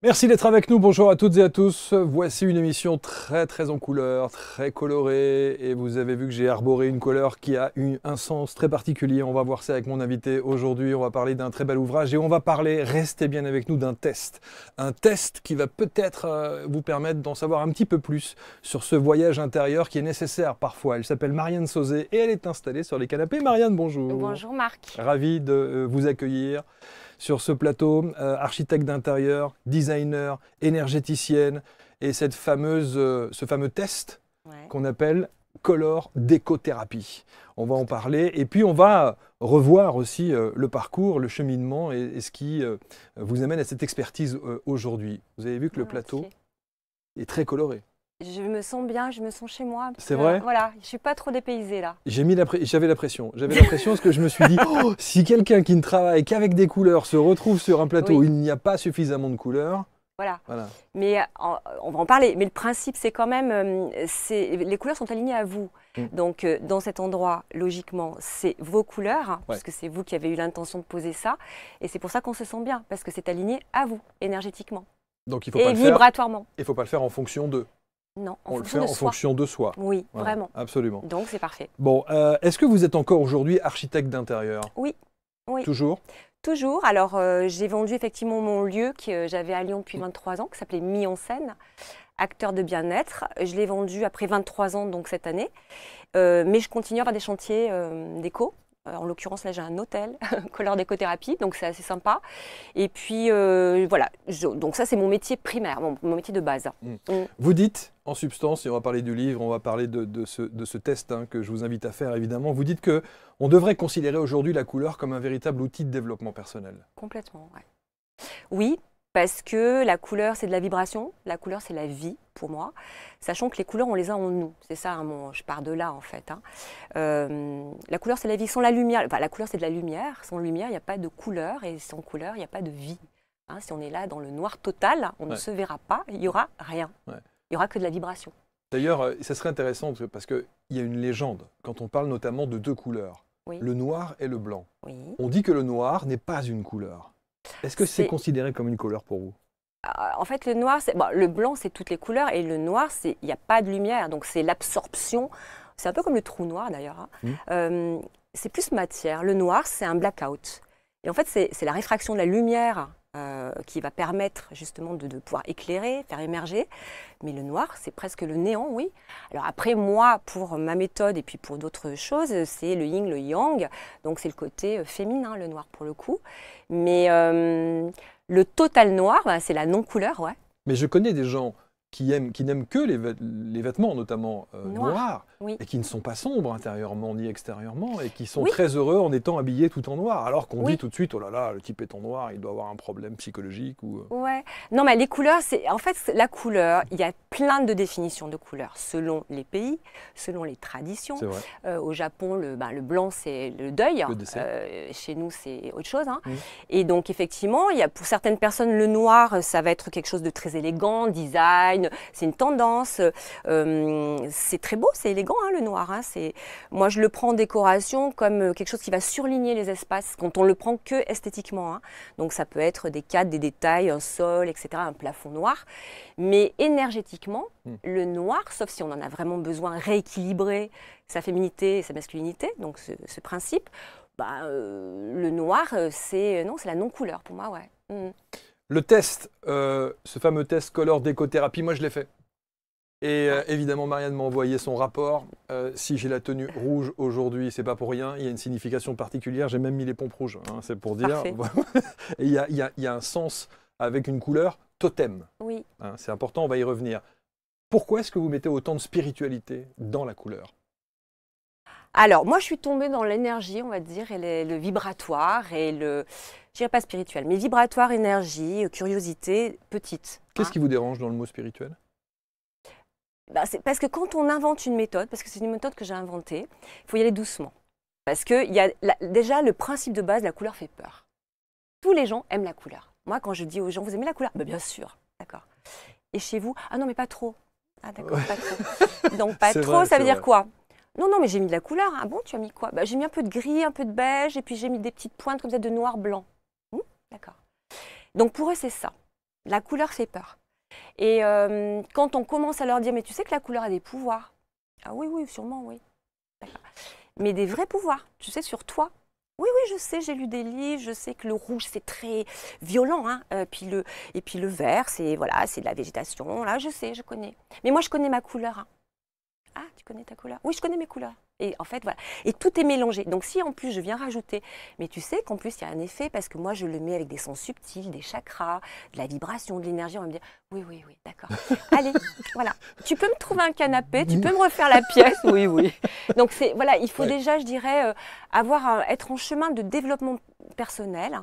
Merci d'être avec nous, bonjour à toutes et à tous. Voici une émission très en couleur, très colorée et vous avez vu que j'ai arboré une couleur qui a un sens très particulier. On va voir ça avec mon invité aujourd'hui, on va parler d'un très bel ouvrage et on va parler, restez bien avec nous, d'un test. Un test qui va peut-être vous permettre d'en savoir un petit peu plus sur ce voyage intérieur qui est nécessaire parfois. Elle s'appelle Marianne Sauzet et elle est installée sur les canapés. Marianne, bonjour. Bonjour Marc. Ravi de vous accueillir sur ce plateau, architecte d'intérieur, designer, énergéticienne, et ce fameux test qu'on appelle Color Décothérapie. On va en parler, et puis on va revoir aussi le parcours, le cheminement, et ce qui vous amène à cette expertise aujourd'hui. Vous avez vu que le plateau est très coloré. Je me sens bien, je me sens chez moi. C'est vrai ? Voilà, je ne suis pas trop dépaysée là. J'avais la pression. J'avais la pression parce que je me suis dit, oh, si quelqu'un qui ne travaille qu'avec des couleurs se retrouve sur un plateau où il n'y a pas suffisamment de couleurs. Voilà. Mais on va en parler. Mais le principe, c'est quand même, les couleurs sont alignées à vous. Donc, dans cet endroit, logiquement, c'est vos couleurs, puisque c'est vous qui avez eu l'intention de poser ça. Et c'est pour ça qu'on se sent bien, parce que c'est aligné à vous, énergétiquement. Donc, il faut pas le faire. Et vibratoirement. Il ne faut pas le faire en fonction d'eux. Non, on le fait en fonction de soi. Oui, voilà, vraiment. Absolument. Donc, c'est parfait. Bon, est-ce que vous êtes encore aujourd'hui architecte d'intérieur ? Oui. Toujours ? Toujours. Alors, j'ai vendu effectivement mon lieu que j'avais à Lyon depuis 23 ans, qui s'appelait Mis en scène, acteur de bien-être. Je l'ai vendu après 23 ans, donc cette année. Mais je continue à avoir des chantiers déco. En l'occurrence, là, j'ai un hôtel, Color Décothérapie, donc c'est assez sympa. Et puis, voilà. Donc ça, c'est mon métier primaire, mon métier de base. Vous dites, en substance, et on va parler du livre, on va parler de ce test que je vous invite à faire, évidemment. Vous dites qu'on devrait considérer aujourd'hui la couleur comme un véritable outil de développement personnel. Complètement, ouais. Oui, parce que la couleur, c'est de la vibration. La couleur, c'est la vie, pour moi. Sachant que les couleurs, on les a en nous. C'est ça, hein, je pars de là, en fait. La couleur, c'est la vie. Sans la lumière, enfin, la couleur, c'est de la lumière. Sans lumière, il n'y a pas de couleur. Et sans couleur, il n'y a pas de vie. Si on est là dans le noir total, on ne se verra pas. Il n'y aura rien. Il n'y aura que de la vibration. D'ailleurs, ça serait intéressant, parce qu'il y a une légende, quand on parle notamment de deux couleurs, le noir et le blanc. On dit que le noir n'est pas une couleur. Est-ce que c'est considéré comme une couleur pour vous ? En fait, le noir, le blanc, c'est toutes les couleurs, et le noir, il n'y a pas de lumière, donc c'est l'absorption. C'est un peu comme le trou noir, d'ailleurs. C'est plus matière. Le noir, c'est un blackout. Et en fait, c'est la réfraction de la lumière qui va permettre justement de pouvoir éclairer, faire émerger. Mais le noir, c'est presque le néant, oui. Alors après, moi, pour ma méthode et puis pour d'autres choses, c'est le yin, le yang. Donc c'est le côté féminin, le noir pour le coup. Mais le total noir, c'est la non-couleur, ouais. Mais je connais des gens qui n'aiment que les vêtements, notamment noirs, et qui ne sont pas sombres intérieurement ni extérieurement, et qui sont très heureux en étant habillés tout en noir, alors qu'on dit tout de suite, oh là là, le type est en noir, il doit avoir un problème psychologique. Ouais. Non, mais les couleurs, en fait, la couleur, il y a plein de définitions de couleurs, selon les pays, selon les traditions. Au Japon, le blanc, c'est le deuil. Chez nous, c'est autre chose. Et donc, effectivement, pour certaines personnes, le noir, ça va être quelque chose de très élégant, design. C'est une tendance, c'est très beau, c'est élégant le noir. Moi, je le prends en décoration comme quelque chose qui va surligner les espaces quand on le prend que esthétiquement. Donc, ça peut être des cadres, des détails, un sol, etc., un plafond noir. Mais énergétiquement, le noir, sauf si on en a vraiment besoin, rééquilibrer sa féminité et sa masculinité, donc ce principe, le noir, c'est la non-couleur pour moi, ouais. Le test, ce fameux test Color Décothérapie, moi je l'ai fait. Et évidemment, Marianne m'a envoyé son rapport. Si j'ai la tenue rouge aujourd'hui, c'est pas pour rien. Il y a une signification particulière. J'ai même mis les pompes rouges, c'est pour dire. Et il y a un sens avec une couleur totem. Oui. C'est important, on va y revenir. Pourquoi est-ce que vous mettez autant de spiritualité dans la couleur ? Alors, moi, je suis tombée dans l'énergie, on va dire, et le vibratoire, et je dirais pas spirituel, mais vibratoire, énergie, curiosité, petite. Qu'est-ce qui vous dérange dans le mot spirituel ? C'est parce que quand on invente une méthode, parce que c'est une méthode que j'ai inventée, il faut y aller doucement. Parce que déjà, le principe de base, la couleur fait peur. Tous les gens aiment la couleur. Moi, quand je dis aux gens, vous aimez la couleur ? Bien sûr, d'accord. Et chez vous ? Ah non, mais pas trop. Ah d'accord, pas trop. Donc, pas trop, ça veut dire quoi ? Non, mais j'ai mis de la couleur. Ah bon, tu as mis quoi ? J'ai mis un peu de gris, un peu de beige, et puis j'ai mis des petites pointes comme ça de noir-blanc. D'accord. Donc pour eux, c'est ça. La couleur fait peur. Et quand on commence à leur dire, mais tu sais que la couleur a des pouvoirs. Ah oui, oui, sûrement, oui. Mais des vrais pouvoirs, tu sais, sur toi. Oui, oui, je sais, j'ai lu des livres, je sais que le rouge, c'est très violent. Hein, et puis le vert, c'est voilà, de la végétation. Là, je sais, je connais. Mais moi, je connais ma couleur. Hein. Ah, tu connais ta couleur? Oui, je connais mes couleurs. Et en fait, voilà. Et tout est mélangé. Donc, si en plus, je viens rajouter, mais tu sais qu'en plus, il y a un effet parce que moi, je le mets avec des sons subtils, des chakras, de la vibration, de l'énergie. On va me dire, oui, oui, oui, d'accord. Allez, voilà. Tu peux me trouver un canapé, tu peux me refaire la pièce. Oui, oui. Donc, voilà, il faut déjà, je dirais, être en chemin de développement personnel.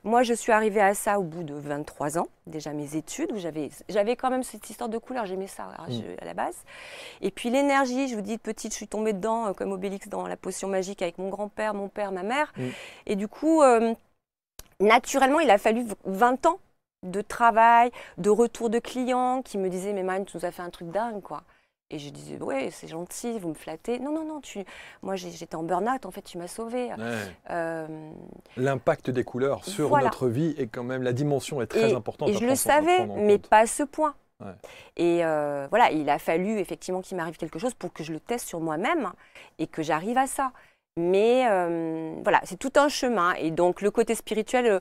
Moi, je suis arrivée à ça au bout de 23 ans, déjà mes études, où j'avais quand même cette histoire de couleur, j'aimais ça à la base. Et puis l'énergie, je vous dis, petite, je suis tombée dedans comme Obélix dans la potion magique avec mon grand-père, mon père, ma mère. Et du coup, naturellement, il a fallu 20 ans de travail, de retour de clients qui me disaient, mais Marine, tu nous as fait un truc dingue, quoi. Et je disais, ouais, c'est gentil, vous me flattez. Non, non, non, moi j'étais en burn-out, en fait, tu m'as sauvée. Ouais. L'impact des couleurs sur notre vie est quand même, la dimension est très importante. Et je le savais, mais pas à ce point. Ouais. Et voilà, il a fallu effectivement qu'il m'arrive quelque chose pour que je le teste sur moi-même et que j'arrive à ça. Mais voilà, c'est tout un chemin. Et donc le côté spirituel...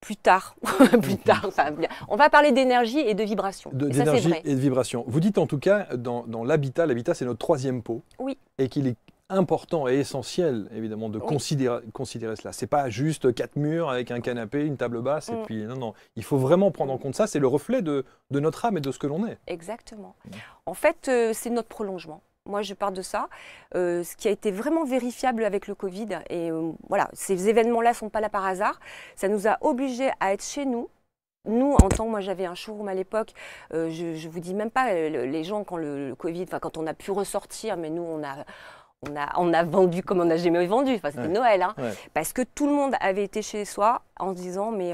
plus tard, plus tard. Enfin, on va parler d'énergie et de vibration. D'énergie et de vibration. Vous dites en tout cas, dans l'habitat c'est notre troisième pot. Oui. Et qu'il est important et essentiel, évidemment, de considérer cela. Ce n'est pas juste 4 murs avec un canapé, une table basse, et puis non, non. Il faut vraiment prendre en compte ça. C'est le reflet de notre âme et de ce que l'on est. Exactement. En fait, c'est notre prolongement. Moi, je pars de ça. Ce qui a été vraiment vérifiable avec le Covid, et voilà, ces événements-là ne sont pas là par hasard. Ça nous a obligés à être chez nous. Nous, en tant que moi, j'avais un showroom à l'époque. Je ne vous dis même pas, les gens, quand le Covid, quand on a pu ressortir, mais nous, on a vendu comme on n'a jamais vendu. Enfin, c'était Noël, hein, parce que tout le monde avait été chez soi en se disant, mais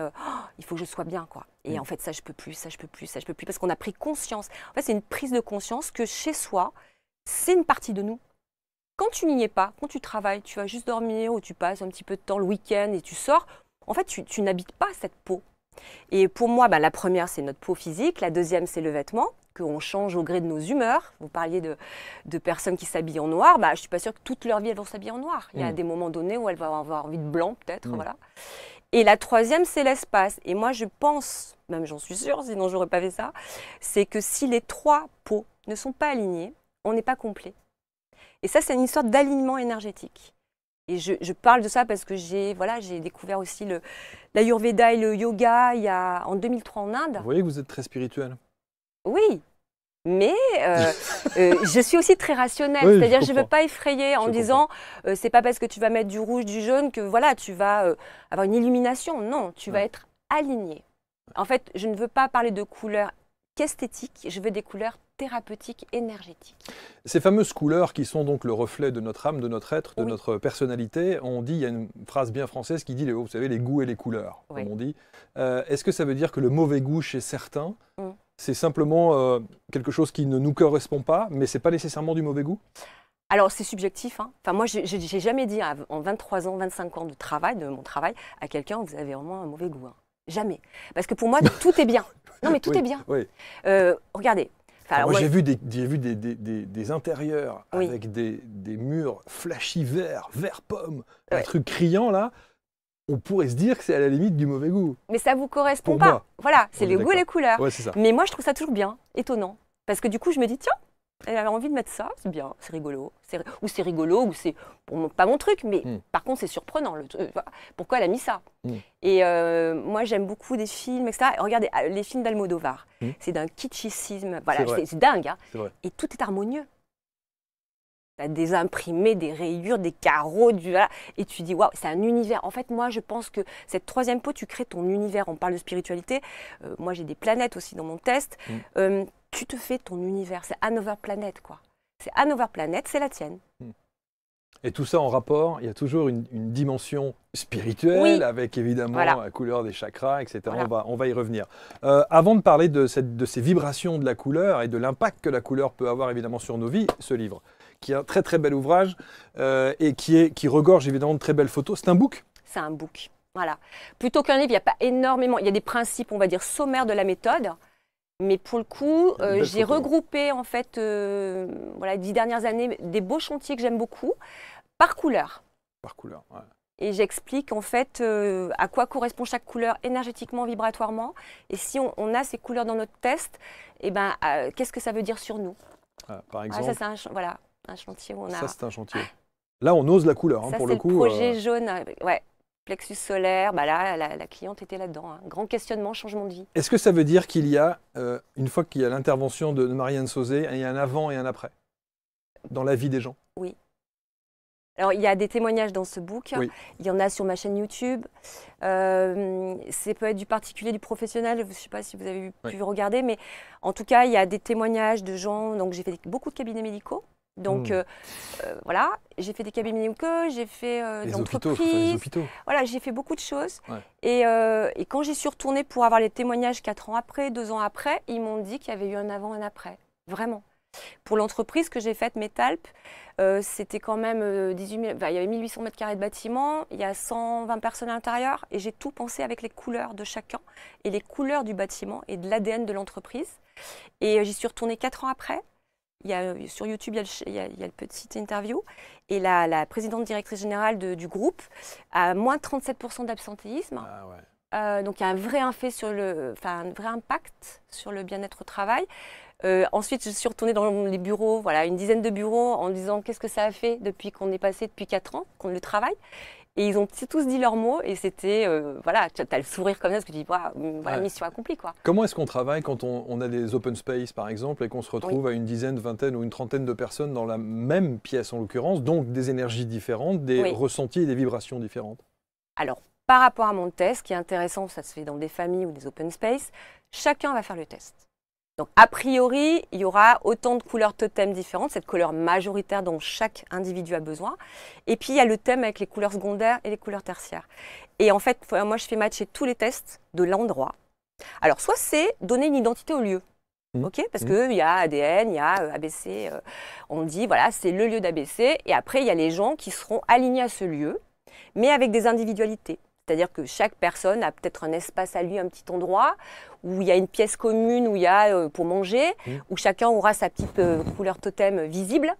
il faut que je sois bien, quoi. Et en fait, ça, je peux plus, ça, je peux plus, ça, je peux plus, parce qu'on a pris conscience. En fait, c'est une prise de conscience que chez soi, c'est une partie de nous. Quand tu n'y es pas, quand tu travailles, tu vas juste dormir ou tu passes un petit peu de temps le week-end et tu sors, en fait, tu n'habites pas cette peau. Et pour moi, la première, c'est notre peau physique. La deuxième, c'est le vêtement, qu'on change au gré de nos humeurs. Vous parliez de personnes qui s'habillent en noir. Je ne suis pas sûre que toute leur vie, elles vont s'habiller en noir. Il y a des moments donnés où elles vont avoir envie de blanc, peut-être. Voilà. Et la troisième, c'est l'espace. Et moi, je pense, même j'en suis sûre, sinon je n'aurais pas fait ça, c'est que si les trois peaux ne sont pas alignées, on n'est pas complet. Et ça, c'est une histoire d'alignement énergétique. Et je parle de ça parce que j'ai découvert aussi l'Ayurveda et le yoga en 2003 en Inde. Vous voyez que vous êtes très spirituel. Oui, mais je suis aussi très rationnelle. Oui, c'est-à-dire je ne veux pas effrayer en disant c'est pas parce que tu vas mettre du rouge, du jaune que voilà, tu vas avoir une illumination. Non, tu vas être aligné. En fait, je ne veux pas parler de couleurs qu'esthétiques, je veux des couleurs thérapeutiques, énergétiques. Ces fameuses couleurs qui sont donc le reflet de notre âme, de notre être, de notre personnalité, on dit, il y a une phrase bien française qui dit, vous savez, les goûts et les couleurs, comme on dit. Est-ce que ça veut dire que le mauvais goût chez certains, c'est simplement quelque chose qui ne nous correspond pas, mais ce n'est pas nécessairement du mauvais goût? Alors, c'est subjectif. Hein. Enfin, moi, je n'ai jamais dit en 23 ans, 25 ans de mon travail, à quelqu'un, vous avez vraiment un mauvais goût. Hein. Jamais. Parce que pour moi, tout est bien. Non, mais tout est bien. Oui. Regardez. Moi, j'ai vu des intérieurs avec des murs flashy vert pomme, un truc criant là. On pourrait se dire que c'est à la limite du mauvais goût. Mais ça ne vous correspond pas. Voilà, c'est le goût et les couleurs. Ouais, c'est ça. Mais moi, je trouve ça toujours bien, étonnant. Parce que du coup, je me dis, tiens, elle avait envie de mettre ça, c'est bien, c'est rigolo. Ou c'est rigolo, ou c'est pas mon truc, mais par contre, c'est surprenant. Pourquoi elle a mis ça? Et moi, j'aime beaucoup des films, etc. Et regardez, les films d'Almodovar, c'est d'un kitschisme. Voilà, c'est dingue. Hein. Et tout est harmonieux. Tu as des imprimés, des rayures, des carreaux, et tu dis, waouh, c'est un univers. En fait, moi, je pense que cette troisième peau, tu crées ton univers. On parle de spiritualité. Moi, j'ai des planètes aussi dans mon test. Tu te fais ton univers. C'est Another Planet, quoi. C'est Another Planet, c'est la tienne. Et tout ça en rapport, il y a toujours une dimension spirituelle, avec évidemment la couleur des chakras, etc. On va y revenir. Avant de parler de ces vibrations de la couleur et de l'impact que la couleur peut avoir évidemment sur nos vies, ce livre, qui est un très très bel ouvrage et qui regorge évidemment de très belles photos. C'est un book? C'est un book. Voilà. Plutôt qu'un livre, il n'y a pas énormément, il y a des principes, on va dire, sommaires de la méthode. Mais pour le coup, j'ai regroupé en fait, voilà, les 10 dernières années, des beaux chantiers que j'aime beaucoup, par couleur. Par couleur, ouais. Et j'explique en fait à quoi correspond chaque couleur énergétiquement, vibratoirement. Et si on a ces couleurs dans notre test, eh ben, qu'est-ce que ça veut dire sur nous? Par exemple, ça, c'est un chantier où on a... Ça, c'est un chantier. Là, on ose la couleur, hein, ça, pour le coup. C'est le projet jaune, ouais. Plexus solaire, bah là, la cliente était là-dedans. Hein. Grand questionnement, changement de vie. Est-ce que ça veut dire qu'il y a, une fois qu'il y a l'intervention de Marianne Sauzet, il y a un avant et un après dans la vie des gens? Oui. Alors, il y a des témoignages dans ce book. Oui. Il y en a sur ma chaîne YouTube. Ça peut être du particulier, du professionnel. Je ne sais pas si vous avez pu regarder, mais en tout cas, il y a des témoignages de gens. Donc, j'ai fait beaucoup de cabinets médicaux. Donc voilà, j'ai fait des cabinets médicaux, j'ai fait les hôpitaux. Voilà, j'ai fait beaucoup de choses. Ouais. Et quand j'y suis retournée pour avoir les témoignages 4 ans après, 2 ans après, ils m'ont dit qu'il y avait eu un avant et un après. Vraiment. Pour l'entreprise que j'ai faite, Metalp, c'était quand même 18 000, il y avait 1800 mètres carrés de bâtiment, il y a 120 personnes à l'intérieur et j'ai tout pensé avec les couleurs de chacun et les couleurs du bâtiment et de l'ADN de l'entreprise. Et j'y suis retournée 4 ans après. Sur YouTube, il y a le petit interview. Et la présidente directrice générale du groupe a moins 37% d'absentéisme. Ah ouais. Donc il y a un vrai un vrai impact sur le bien-être au travail. Ensuite, je suis retournée dans les bureaux, voilà, une dizaine de bureaux, en disant qu'est-ce que ça a fait depuis qu'on est passé depuis 4 ans, qu'on le travaille. Et ils ont tous dit leurs mots et c'était, voilà, tu as le sourire comme ça parce que tu dis, voilà, mission accomplie, quoi. Comment est-ce qu'on travaille quand on a des open space, par exemple, et qu'on se retrouve à une dizaine, vingtaine ou une trentaine de personnes dans la même pièce, en l'occurrence, donc des énergies différentes, des ressentis et des vibrations différentes? Alors, par rapport à mon test, ce qui est intéressant, ça se fait dans des familles ou des open space, chacun va faire le test. Donc, a priori, il y aura autant de couleurs totem différentes, cette couleur majoritaire dont chaque individu a besoin. Et puis, il y a le thème avec les couleurs secondaires et les couleurs tertiaires. Et en fait, moi, je fais matcher tous les tests de l'endroit. Alors, soit c'est donner une identité au lieu. Parce qu'il y a ADN, il y a ABC. On dit, voilà, c'est le lieu d'ABC. Et après, il y a les gens qui seront alignés à ce lieu, mais avec des individualités. C'est-à-dire que chaque personne a peut-être un espace à lui, un petit endroit, où il y a une pièce commune, où il y a pour manger, où chacun aura sa petite couleur totem visible.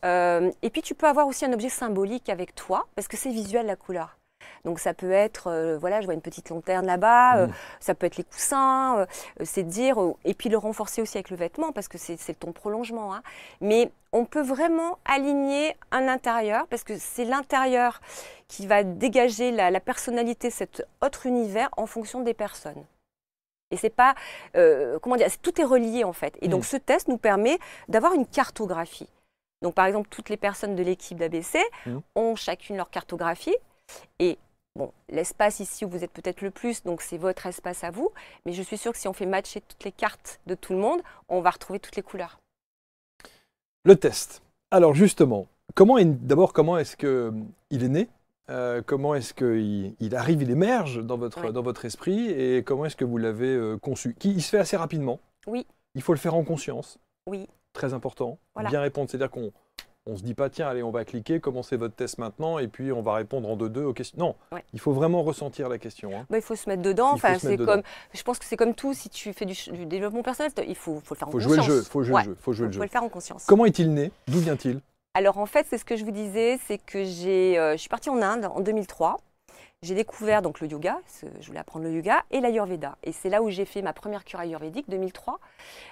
Et puis tu peux avoir aussi un objet symbolique avec toi, parce que c'est visuel la couleur. Donc ça peut être, voilà, je vois une petite lanterne là-bas, ça peut être les coussins, c'est dire, et puis le renforcer aussi avec le vêtement, parce que c'est ton prolongement. Hein. Mais on peut vraiment aligner un intérieur, parce que c'est l'intérieur qui va dégager la personnalité, cet autre univers en fonction des personnes. Et c'est pas, comment dire, tout est relié en fait. Et donc ce test nous permet d'avoir une cartographie. Donc par exemple, toutes les personnes de l'équipe d'ABC ont chacune leur cartographie. Et bon, l'espace ici où vous êtes peut-être le plus, donc c'est votre espace à vous. Mais je suis sûre que si on fait matcher toutes les cartes de tout le monde, on va retrouver toutes les couleurs. Le test. Alors justement, comment est-ce qu'il est né? Comment est-ce qu'il arrive, il émerge dans votre esprit et comment est-ce que vous l'avez conçu? Il se fait assez rapidement. Oui. Il faut le faire en conscience. Oui. Très important. Voilà. Bien répondre, c'est-à-dire qu'on ne se dit pas, tiens, allez, on va cliquer, commencez votre test maintenant et puis on va répondre en 2-2 aux questions. Non, il faut vraiment ressentir la question. Hein. Il faut se mettre dedans. Je pense que c'est comme tout, si tu fais du développement personnel, il faut le faire en conscience. Il faut jouer le jeu. Il faut le faire en conscience. Comment est-il né? D'où vient-il? Alors en fait, c'est ce que je vous disais, c'est que je suis partie en Inde en 2003. J'ai découvert donc le yoga, je voulais apprendre le yoga, et l'ayurveda. Et c'est là où j'ai fait ma première cure ayurvédique, 2003,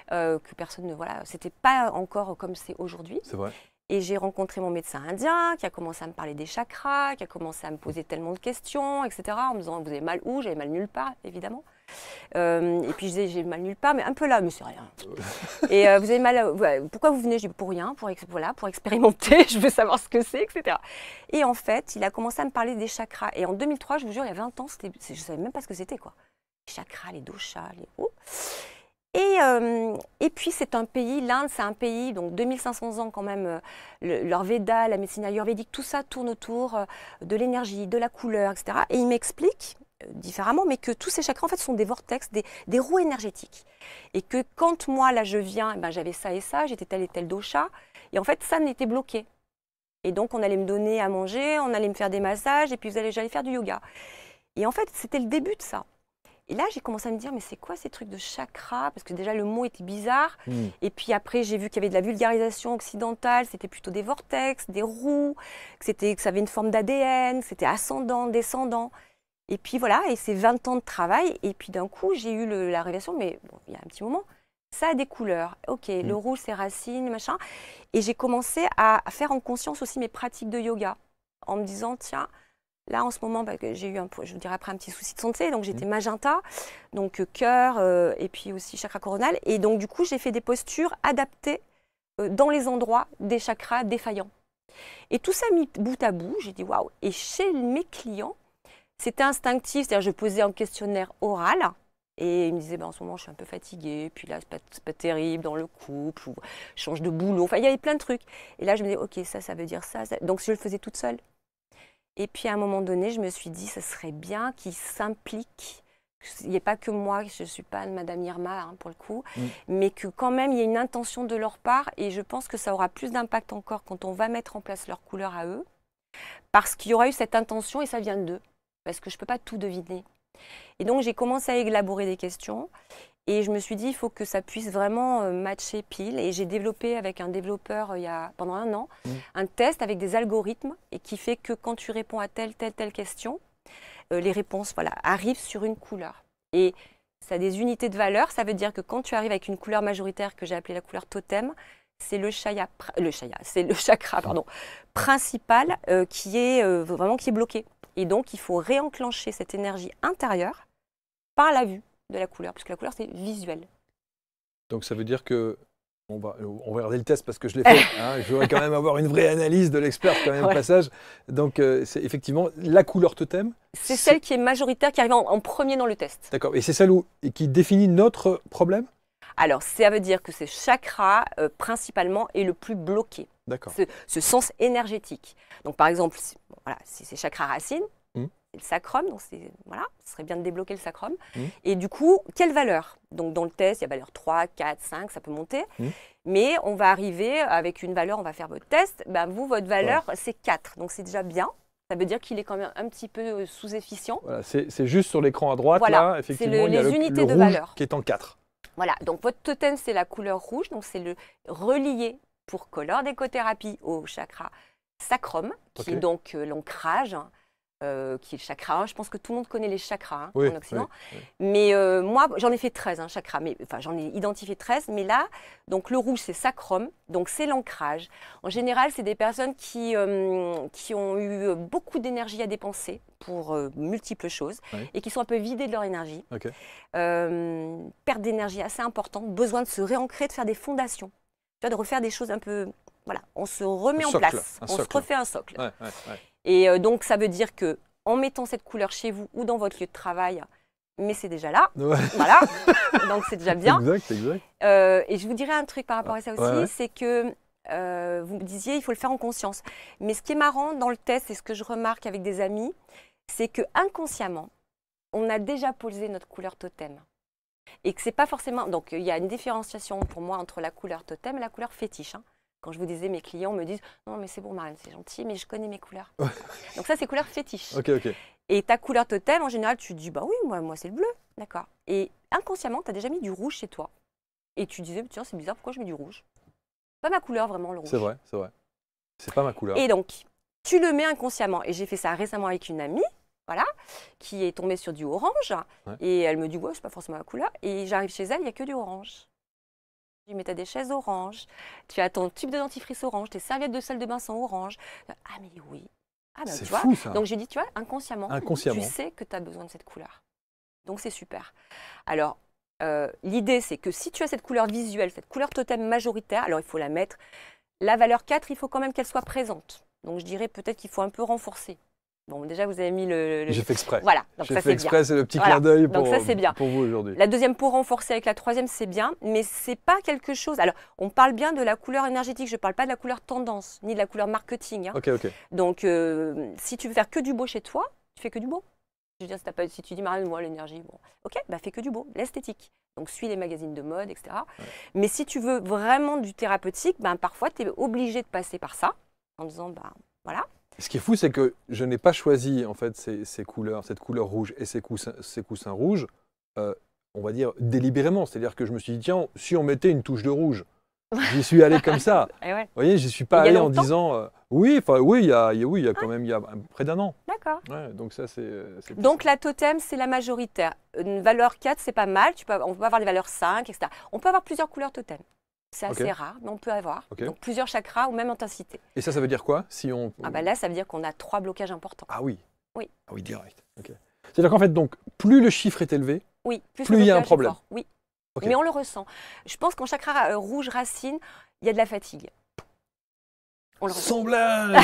que personne ne... Voilà, c'était pas encore comme c'est aujourd'hui. C'est vrai. Et j'ai rencontré mon médecin indien qui a commencé à me parler des chakras, qui a commencé à me poser tellement de questions, etc. En me disant, vous avez mal où? J'avais mal nulle part, évidemment. Et puis je disais, j'ai mal nulle part, mais un peu là, mais c'est rien. Et vous avez mal, pourquoi vous venez? Je dis, pour rien, pour expérimenter, je veux savoir ce que c'est, etc. Et en fait, il a commencé à me parler des chakras. Et en 2003, je vous jure, il y a 20 ans, je ne savais même pas ce que c'était, quoi. Les chakras, les doshas, les hauts. Et puis c'est un pays, l'Inde c'est un pays, donc 2500 ans quand même, leur Veda, la médecine ayurvédique, tout ça tourne autour de l'énergie, de la couleur, etc. Et il m'explique différemment, mais que tous ces chakras en fait sont des vortex, des roues énergétiques. Et que quand moi là je viens, j'avais ça et ça, j'étais tel et tel dosha, et en fait ça m'était bloqué. Et donc on allait me donner à manger, on allait me faire des massages, et puis j'allais faire du yoga. Et en fait, c'était le début de ça. Et là, j'ai commencé à me dire, mais c'est quoi ces trucs de chakra? Parce que déjà, le mot était bizarre. Et puis après, j'ai vu qu'il y avait de la vulgarisation occidentale. C'était plutôt des vortex, des roues, que ça avait une forme d'ADN, c'était ascendant, descendant. Et puis voilà, et c'est 20 ans de travail. Et puis d'un coup, j'ai eu la révélation, mais bon, il y a un petit moment, ça a des couleurs. Ok, le rouge, c'est racine, machin. Et j'ai commencé à faire en conscience aussi mes pratiques de yoga, en me disant, tiens, là, en ce moment, j'ai eu, je vous dirais après, un petit souci de santé. Donc, j'étais magenta, donc cœur et puis aussi chakra coronal. Et donc, du coup, j'ai fait des postures adaptées dans les endroits des chakras défaillants. Et tout ça mis bout à bout, j'ai dit waouh. Et chez mes clients, c'était instinctif. C'est-à-dire, je posais un questionnaire oral. Et ils me disaient, en ce moment, je suis un peu fatiguée. Puis là, c'est pas terrible dans le couple. Ou je change de boulot. Enfin, il y avait plein de trucs. Et là, je me disais, OK, ça veut dire ça. Donc, je le faisais toute seule. Et puis à un moment donné, je me suis dit, ça serait bien qu'ils s'impliquent. Il n'y ait pas que moi, je ne suis pas Madame Irma pour le coup, mais que quand même il y ait une intention de leur part. Et je pense que ça aura plus d'impact encore quand on va mettre en place leur couleur à eux. Parce qu'il y aura eu cette intention et ça vient d'eux. Parce que je ne peux pas tout deviner. Et donc j'ai commencé à élaborer des questions. Et je me suis dit, il faut que ça puisse vraiment matcher pile. Et j'ai développé avec un développeur, pendant 1 an, un test avec des algorithmes et qui fait que quand tu réponds à telle question, les réponses arrivent sur une couleur. Et ça a des unités de valeur. Ça veut dire que quand tu arrives avec une couleur majoritaire que j'ai appelée la couleur totem, c'est c'est le chakra principal qui est bloqué. Et donc, il faut réenclencher cette énergie intérieure par la vue de la couleur, puisque la couleur, c'est visuel. Donc, ça veut dire que, on va regarder le test parce que je l'ai fait, je voudrais quand même avoir une vraie analyse de l'expert quand même au passage. Donc, c'est effectivement la couleur totem. C'est celle qui est majoritaire, qui arrive en premier dans le test. D'accord, et c'est celle qui définit notre problème? Alors, ça veut dire que ce chakra, principalement, est le plus bloqué. D'accord. Ce sens énergétique. Donc, par exemple, si c'est chakra racine, c'est le sacrum, donc ce serait bien de débloquer le sacrum. Et du coup, quelle valeur? Donc dans le test, il y a valeur 3, 4, 5, ça peut monter. Mais on va arriver avec une valeur, on va faire votre test. Vous, votre valeur, c'est 4. Donc c'est déjà bien. Ça veut dire qu'il est quand même un petit peu sous-efficient. Voilà, c'est juste sur l'écran à droite, là, effectivement, il y a les unités de rouge valeur qui est en 4. Voilà, donc votre totem, c'est la couleur rouge. Donc c'est le relié pour color décothérapie au chakra sacrum, qui est donc l'ancrage. Qui est le chakra. Je pense que tout le monde connaît les chakras en Occident. Oui. Mais moi, j'en ai fait 13 chakras. J'en ai identifié 13. Mais là, donc le rouge, c'est sacrum. Donc c'est l'ancrage. En général, c'est des personnes qui ont eu beaucoup d'énergie à dépenser pour multiples choses et qui sont un peu vidées de leur énergie. Perte d'énergie assez importante. Besoin de se réancrer, de faire des fondations. De refaire des choses un peu... Voilà, on se remet en place. On se refait un socle. Et donc, ça veut dire qu'en mettant cette couleur chez vous ou dans votre lieu de travail, mais c'est déjà là, voilà, donc c'est déjà bien. Exact. Et je vous dirais un truc par rapport à ça aussi, c'est que vous me disiez, il faut le faire en conscience. Mais ce qui est marrant dans le test, et ce que je remarque avec des amis, c'est que inconsciemment, on a déjà posé notre couleur totem. Et que c'est pas forcément... Donc, il y a une différenciation pour moi entre la couleur totem et la couleur fétiche. Quand je vous disais, mes clients me disent « Non, mais c'est bon, Marianne, c'est gentil, mais je connais mes couleurs. » Donc ça, c'est couleur fétiche. Et ta couleur totem, en général, tu te dis « Bah oui, moi c'est le bleu. » D'accord. Et inconsciemment, tu as déjà mis du rouge chez toi. Et tu disais « Tiens, c'est bizarre, pourquoi je mets du rouge ?» Pas ma couleur, vraiment, le rouge. C'est vrai. C'est pas ma couleur. Et donc, tu le mets inconsciemment. Et j'ai fait ça récemment avec une amie, qui est tombée sur du orange. Et elle me dit « Ouais, c'est pas forcément ma couleur. » Et j'arrive chez elle, il n'y a que du orange. Mais tu as des chaises oranges, tu as ton tube de dentifrice orange, tes serviettes de salle de bain sont orange. Ah mais oui. C'est fou ça. Donc j'ai dit, tu vois, inconsciemment, tu sais que tu as besoin de cette couleur. Donc c'est super. Alors, l'idée c'est que si tu as cette couleur visuelle, cette couleur totem majoritaire, alors il faut la mettre. La valeur 4, il faut quand même qu'elle soit présente. Donc je dirais peut-être qu'il faut un peu renforcer. Bon, déjà, vous avez mis le... J'ai fait exprès. Voilà, donc ça, c'est bien. C'est le petit clin d'œil pour vous aujourd'hui. La deuxième, pour renforcer avec la troisième, c'est bien, mais ce n'est pas quelque chose... Alors, on parle bien de la couleur énergétique, je ne parle pas de la couleur tendance, ni de la couleur marketing. Donc, si tu veux faire que du beau chez toi, tu fais que du beau. Je veux dire, si tu dis, Marianne, moi, l'énergie, bon, fais que du beau, l'esthétique. Donc, suis les magazines de mode, etc. Mais si tu veux vraiment du thérapeutique, parfois, tu es obligé de passer par ça, en disant, voilà. Ce qui est fou, c'est que je n'ai pas choisi en fait ces couleurs, cette couleur rouge et ces coussins rouges, on va dire délibérément. C'est-à-dire que je me suis dit, tiens, si on mettait une touche de rouge, j'y suis allé comme ça. Ouais. Vous voyez, j'y suis pas allé en disant, oui, il y a quand même près d'un an. D'accord. Ouais, donc ça, c'est donc la totem, c'est la majoritaire. Une valeur 4, c'est pas mal. On peut avoir des valeurs 5, etc. On peut avoir plusieurs couleurs totem. C'est assez rare, mais on peut avoir. Donc plusieurs chakras ou même intensité. Et ça veut dire quoi si on... Là, ça veut dire qu'on a 3 blocages importants. Ah oui. Oui. Ah oui, direct. C'est-à-dire qu'en fait, donc, plus le chiffre est élevé, plus il y a un problème. Oui. Mais on le ressent. Je pense qu'en chakra rouge racine, il y a de la fatigue. On le ressent. Sans blague.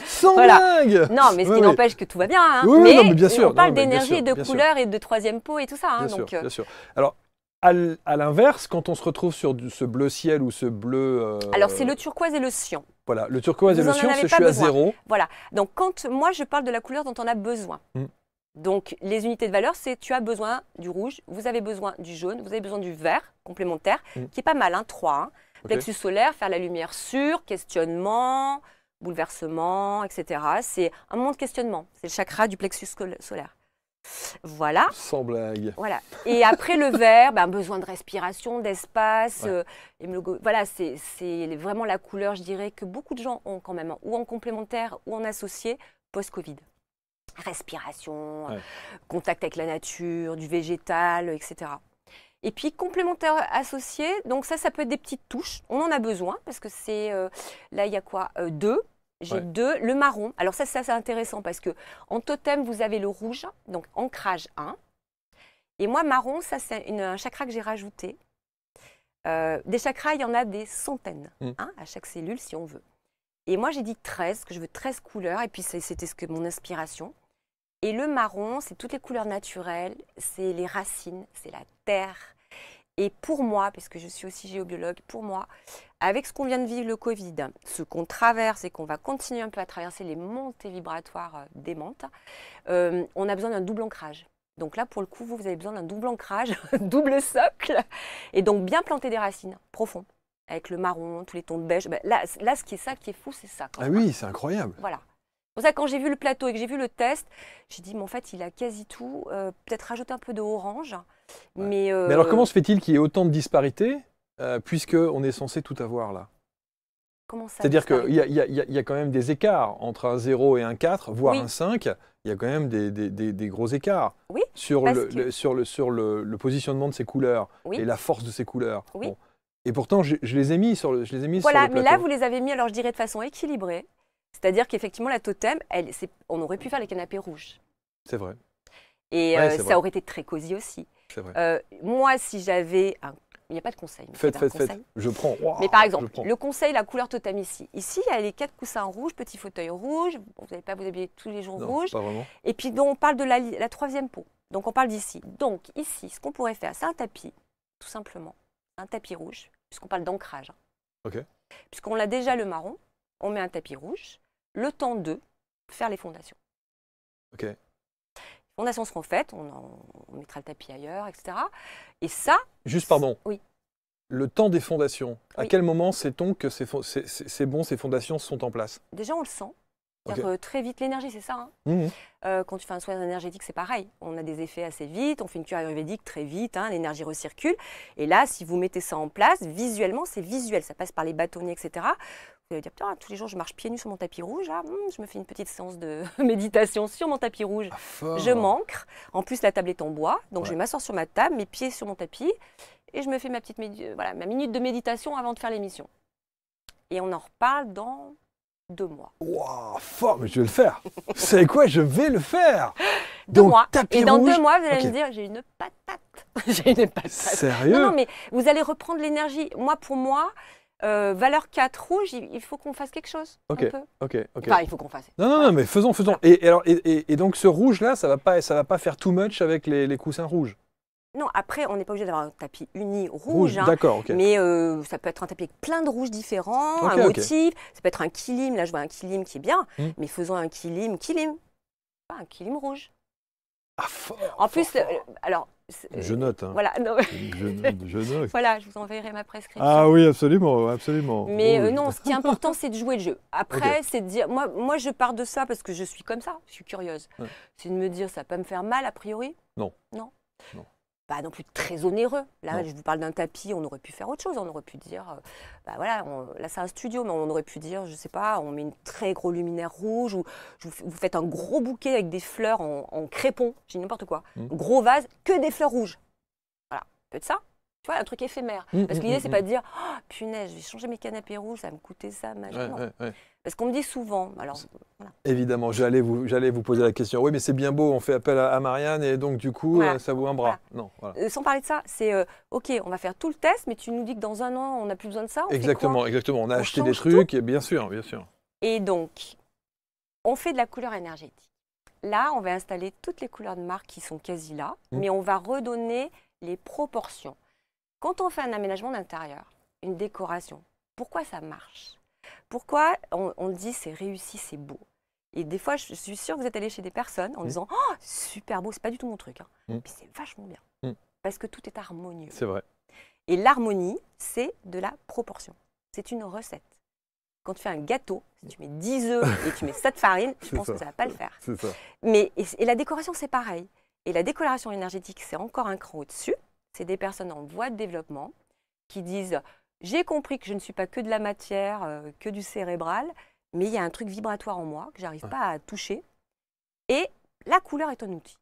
Sans blague. Non, mais ce qui n'empêche que tout va bien. Hein. Oui, mais bien sûr. On parle d'énergie et de couleur et de troisième pot et tout ça. Hein, bien sûr. Alors, à l'inverse, quand on se retrouve sur ce bleu ciel ou ce bleu... Alors, c'est le turquoise et le cyan. Voilà, le turquoise et le cyan, je suis à 0. Voilà, donc quand moi, je parle de la couleur dont on a besoin. Donc, les unités de valeur, c'est tu as besoin du rouge, vous avez besoin du jaune, vous avez besoin du vert complémentaire, qui est pas mal, 3. Hein. Plexus solaire, faire la lumière sur, questionnement, bouleversement, etc. C'est un moment de questionnement. C'est le chakra du plexus solaire. Voilà. Sans blague. Voilà. Et après le vert, besoin de respiration, d'espace. Voilà, c'est vraiment la couleur, je dirais, que beaucoup de gens ont quand même, ou en complémentaire ou en associé, post-Covid. Respiration, contact avec la nature, du végétal, etc. Et puis complémentaire associé, donc ça peut être des petites touches. On en a besoin parce que c'est, là il y a quoi 2. J'ai 2, le marron. Alors ça c'est intéressant parce que en totem, vous avez le rouge, donc ancrage 1. Et moi, marron, ça c'est un chakra que j'ai rajouté. Des chakras, il y en a des centaines à chaque cellule si on veut. Et moi, j'ai dit 13, que je veux 13 couleurs. Et puis c'était mon inspiration. Et le marron, c'est toutes les couleurs naturelles, c'est les racines, c'est la terre. Et pour moi, parce que je suis aussi géobiologue, pour moi, avec ce qu'on vient de vivre, le Covid, ce qu'on traverse et qu'on va continuer un peu à traverser les montées vibratoires démentes, on a besoin d'un double ancrage. Donc là, pour le coup, vous avez besoin d'un double ancrage, double socle, et donc bien planter des racines profondes, avec le marron, tous les tons de beige. Là, ce qui est fou, c'est ça. Ah oui, c'est incroyable. Voilà. C'est pour ça, quand j'ai vu le plateau et que j'ai vu le test, j'ai dit, mais en fait, il a quasi tout. Peut-être rajouter un peu de orange. Mais alors, comment se fait-il qu'il y ait autant de disparités, puisqu'on est censé tout avoir là? Comment ça? C'est-à-dire qu'il y a quand même des écarts entre un 0 et un 4, voire un 5. Il y a quand même des gros écarts sur le positionnement de ces couleurs et la force de ces couleurs. Oui. Bon. Et pourtant, je les ai mis sur le plateau. Voilà, mais là, vous les avez mis, alors je dirais de façon équilibrée. C'est-à-dire qu'effectivement, la totem, on aurait pu faire les canapés rouges. C'est vrai. Et ça aurait été très cosy aussi. C'est vrai. Moi, si j'avais il n'y a pas de conseil. Faites. Je prends. Wow, mais par exemple, le conseil, la couleur totem ici. Ici, il y a les 4 coussins rouges, petit fauteuil rouge. Vous n'allez pas vous habiller tous les jours rouge. Pas vraiment. Et puis, donc, on parle de la troisième peau. Donc, on parle d'ici. Donc, ici, ce qu'on pourrait faire, c'est un tapis, tout simplement. Un tapis rouge, puisqu'on parle d'ancrage. OK. Puisqu'on a déjà le marron, on met un tapis rouge. Le temps de faire les fondations. OK. Les fondations seront faites, on mettra le tapis ailleurs, etc. Et ça... Juste, pardon. Oui. Le temps des fondations, à quel moment sait-on que c'est bon, ces fondations sont en place? Déjà, on le sent. Très vite, l'énergie, c'est ça. Quand tu fais un soin énergétique, c'est pareil. On a des effets assez vite, on fait une cure ayurvédique très vite, l'énergie recircule. Et là, si vous mettez ça en place, visuellement, c'est visuel. Ça passe par les bâtonnets, etc. Vous allez dire, putain, tous les jours, je marche pieds nus sur mon tapis rouge. Là, je me fais une petite séance de méditation sur mon tapis rouge. Je m'ancre. En plus, la table est en bois. Donc, je vais m'asseoir sur ma table, mes pieds sur mon tapis. Et je me fais ma minute de méditation avant de faire l'émission. Et on en reparle dans 2 mois. Waouh, fort, mais je vais le faire. Vous savez quoi, je vais le faire. 2 mois. Tapis et dans rouge. 2 mois, vous allez me dire, j'ai une patate. J'ai une patate. Sérieux? Non, mais vous allez reprendre l'énergie. Pour moi, valeur 4 rouge, il faut qu'on fasse quelque chose. Ok. Enfin, il faut qu'on fasse. Non, mais faisons. Et donc ce rouge-là, ça va pas faire too much avec les coussins rouges? Non, après, on n'est pas obligé d'avoir un tapis uni rouge. D'accord, ok. Mais ça peut être un tapis avec plein de rouges différents, un motif. Ça peut être un kilim. Là, je vois un kilim qui est bien. Mais faisons un kilim. Pas un kilim rouge. Ah, fort, en plus, alors, Je note. Hein. Voilà, non. Je note. Voilà, je vous enverrai ma prescription. Ah oui, absolument, absolument. Mais non, ce qui est important, c'est de jouer le jeu. Après, c'est de dire, moi, je pars de ça parce que je suis comme ça, je suis curieuse. Ouais. C'est de me dire, ça va pas me faire mal a priori? Non. Non. Non. Pas non plus très onéreux. Là, je vous parle d'un tapis, on aurait pu faire autre chose. On aurait pu dire, bah voilà, là c'est un studio, mais on aurait pu dire, je sais pas, on met une très gros luminaire rouge ou vous faites un gros bouquet avec des fleurs en crépon, j'ai n'importe quoi. Gros vase, que des fleurs rouges. Voilà, peut-être ça. Tu vois, un truc éphémère. Parce que l'idée, c'est pas de dire, oh, punaise, je vais changer mes canapés rouges, ça va me coûter ça, machin. Non. Parce qu'on me dit souvent, alors voilà. Évidemment, j'allais vous poser la question. Oui, mais c'est bien beau, on fait appel à Marianne et donc du coup, ça vaut un bras. Voilà. Non, voilà. Sans parler de ça, c'est ok, on va faire tout le test, mais tu nous dis que dans un an, on n'a plus besoin de ça. Exactement. On a acheté des trucs, et bien sûr, bien sûr. Et donc, on fait de la couleur énergétique. Là, on va installer toutes les couleurs de marque qui sont quasi là, mais on va redonner les proportions. Quand on fait un aménagement d'intérieur, une décoration, pourquoi ça marche? Pourquoi on dit c'est réussi, c'est beau? Et des fois, je suis sûre que vous êtes allé chez des personnes en disant « Oh, super beau, c'est pas du tout mon truc. Hein. » Mais c'est vachement bien. Parce que tout est harmonieux. C'est vrai. Et l'harmonie, c'est de la proportion. C'est une recette. Quand tu fais un gâteau, si tu mets 10 œufs et tu mets 7 farines, je pense que ça ne va pas le faire. C'est ça. Mais, et la décoration, c'est pareil. Et la décoration énergétique, c'est encore un cran au-dessus. C'est des personnes en voie de développement qui disent « J'ai compris que je ne suis pas que de la matière, que du cérébral, mais il y a un truc vibratoire en moi que je n'arrive pas à toucher. Et la couleur est un outil. »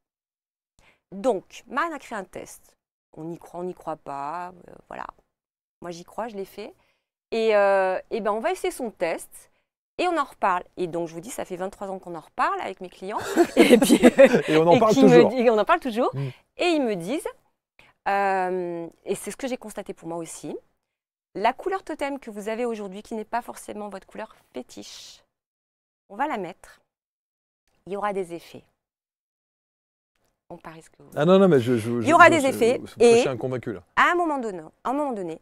Donc, Marianne a créé un test. On y croit, on n'y croit pas. Voilà. Moi, j'y crois, je l'ai fait. Et ben, on va essayer son test. Et on en reparle. Et donc, je vous dis, ça fait 23 ans qu'on en reparle avec mes clients. Et puis, et on en parle toujours. On en parle toujours. Et ils me disent, et c'est ce que j'ai constaté pour moi aussi, la couleur totem que vous avez aujourd'hui, qui n'est pas forcément votre couleur fétiche, on va la mettre. Il y aura des effets. On parie ce que vous voulez. Ah non, non, mais il y aura des effets. Et je suis inconvaincu là. À un moment donné,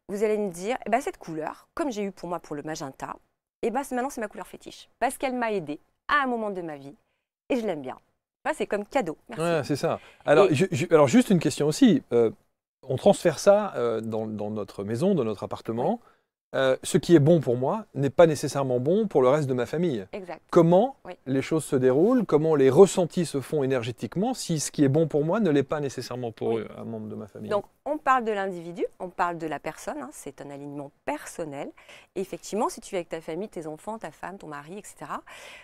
vous allez me dire, eh ben, cette couleur, comme j'ai eu pour moi pour le magenta, eh ben, maintenant c'est ma couleur fétiche. Parce qu'elle m'a aidée à un moment de ma vie. Et je l'aime bien. C'est comme cadeau. Merci. Ouais, c'est ça. Alors, alors, juste une question aussi. On transfère ça dans notre maison, dans notre appartement. Ce qui est bon pour moi n'est pas nécessairement bon pour le reste de ma famille. Exact. Comment les choses se déroulent, comment les ressentis se font énergétiquement, si ce qui est bon pour moi ne l'est pas nécessairement pour un membre de ma famille. Donc, on parle de l'individu, on parle de la personne, hein, c'est un alignement personnel. Et effectivement, si tu es avec ta famille, tes enfants, ta femme, ton mari, etc.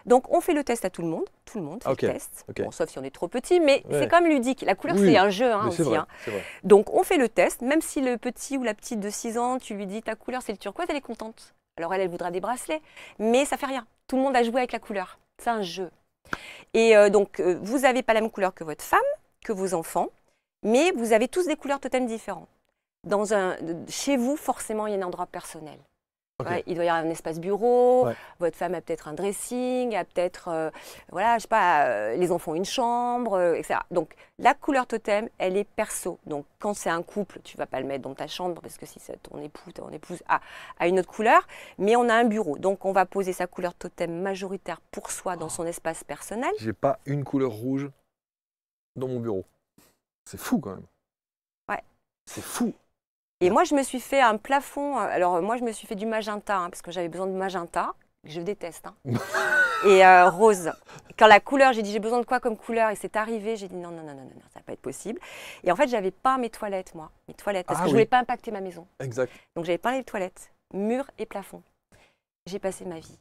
Donc, on fait le test à tout le monde fait le test, bon, sauf si on est trop petit, mais c'est quand même ludique. La couleur, c'est un jeu aussi. Vrai, hein. Vrai. Donc, on fait le test, même si le petit ou la petite de 6 ans, tu lui dis ta couleur, c'est le turquoise, elle est contente. Alors, elle voudra des bracelets, mais ça fait rien. Tout le monde a joué avec la couleur. C'est un jeu. Et donc, vous n'avez pas la même couleur que votre femme, que vos enfants, mais vous avez tous des couleurs totem différentes. Chez vous, forcément, il y a un endroit personnel. Il doit y avoir un espace bureau, votre femme a peut-être un dressing, a peut-être, voilà, je sais pas, les enfants ont une chambre, etc. Donc, la couleur totem, elle est perso. Donc, quand c'est un couple, tu ne vas pas le mettre dans ta chambre parce que si c'est ton époux, ton épouse a une autre couleur, mais on a un bureau. Donc, on va poser sa couleur totem majoritaire pour soi dans son espace personnel. J'ai pas une couleur rouge dans mon bureau. C'est fou quand même. Ouais. C'est fou. Et moi, je me suis fait un plafond. Alors, moi, je me suis fait du magenta, hein, parce que j'avais besoin de magenta. Je déteste. Hein. Et rose. Quand la couleur, j'ai dit, j'ai besoin de quoi comme couleur? Et c'est arrivé, j'ai dit, non, ça va pas être possible. Et en fait, j'avais peint mes toilettes, moi. Parce que je voulais pas impacter ma maison. Exact. Donc, j'avais peint les toilettes, murs et plafond. J'ai passé ma vie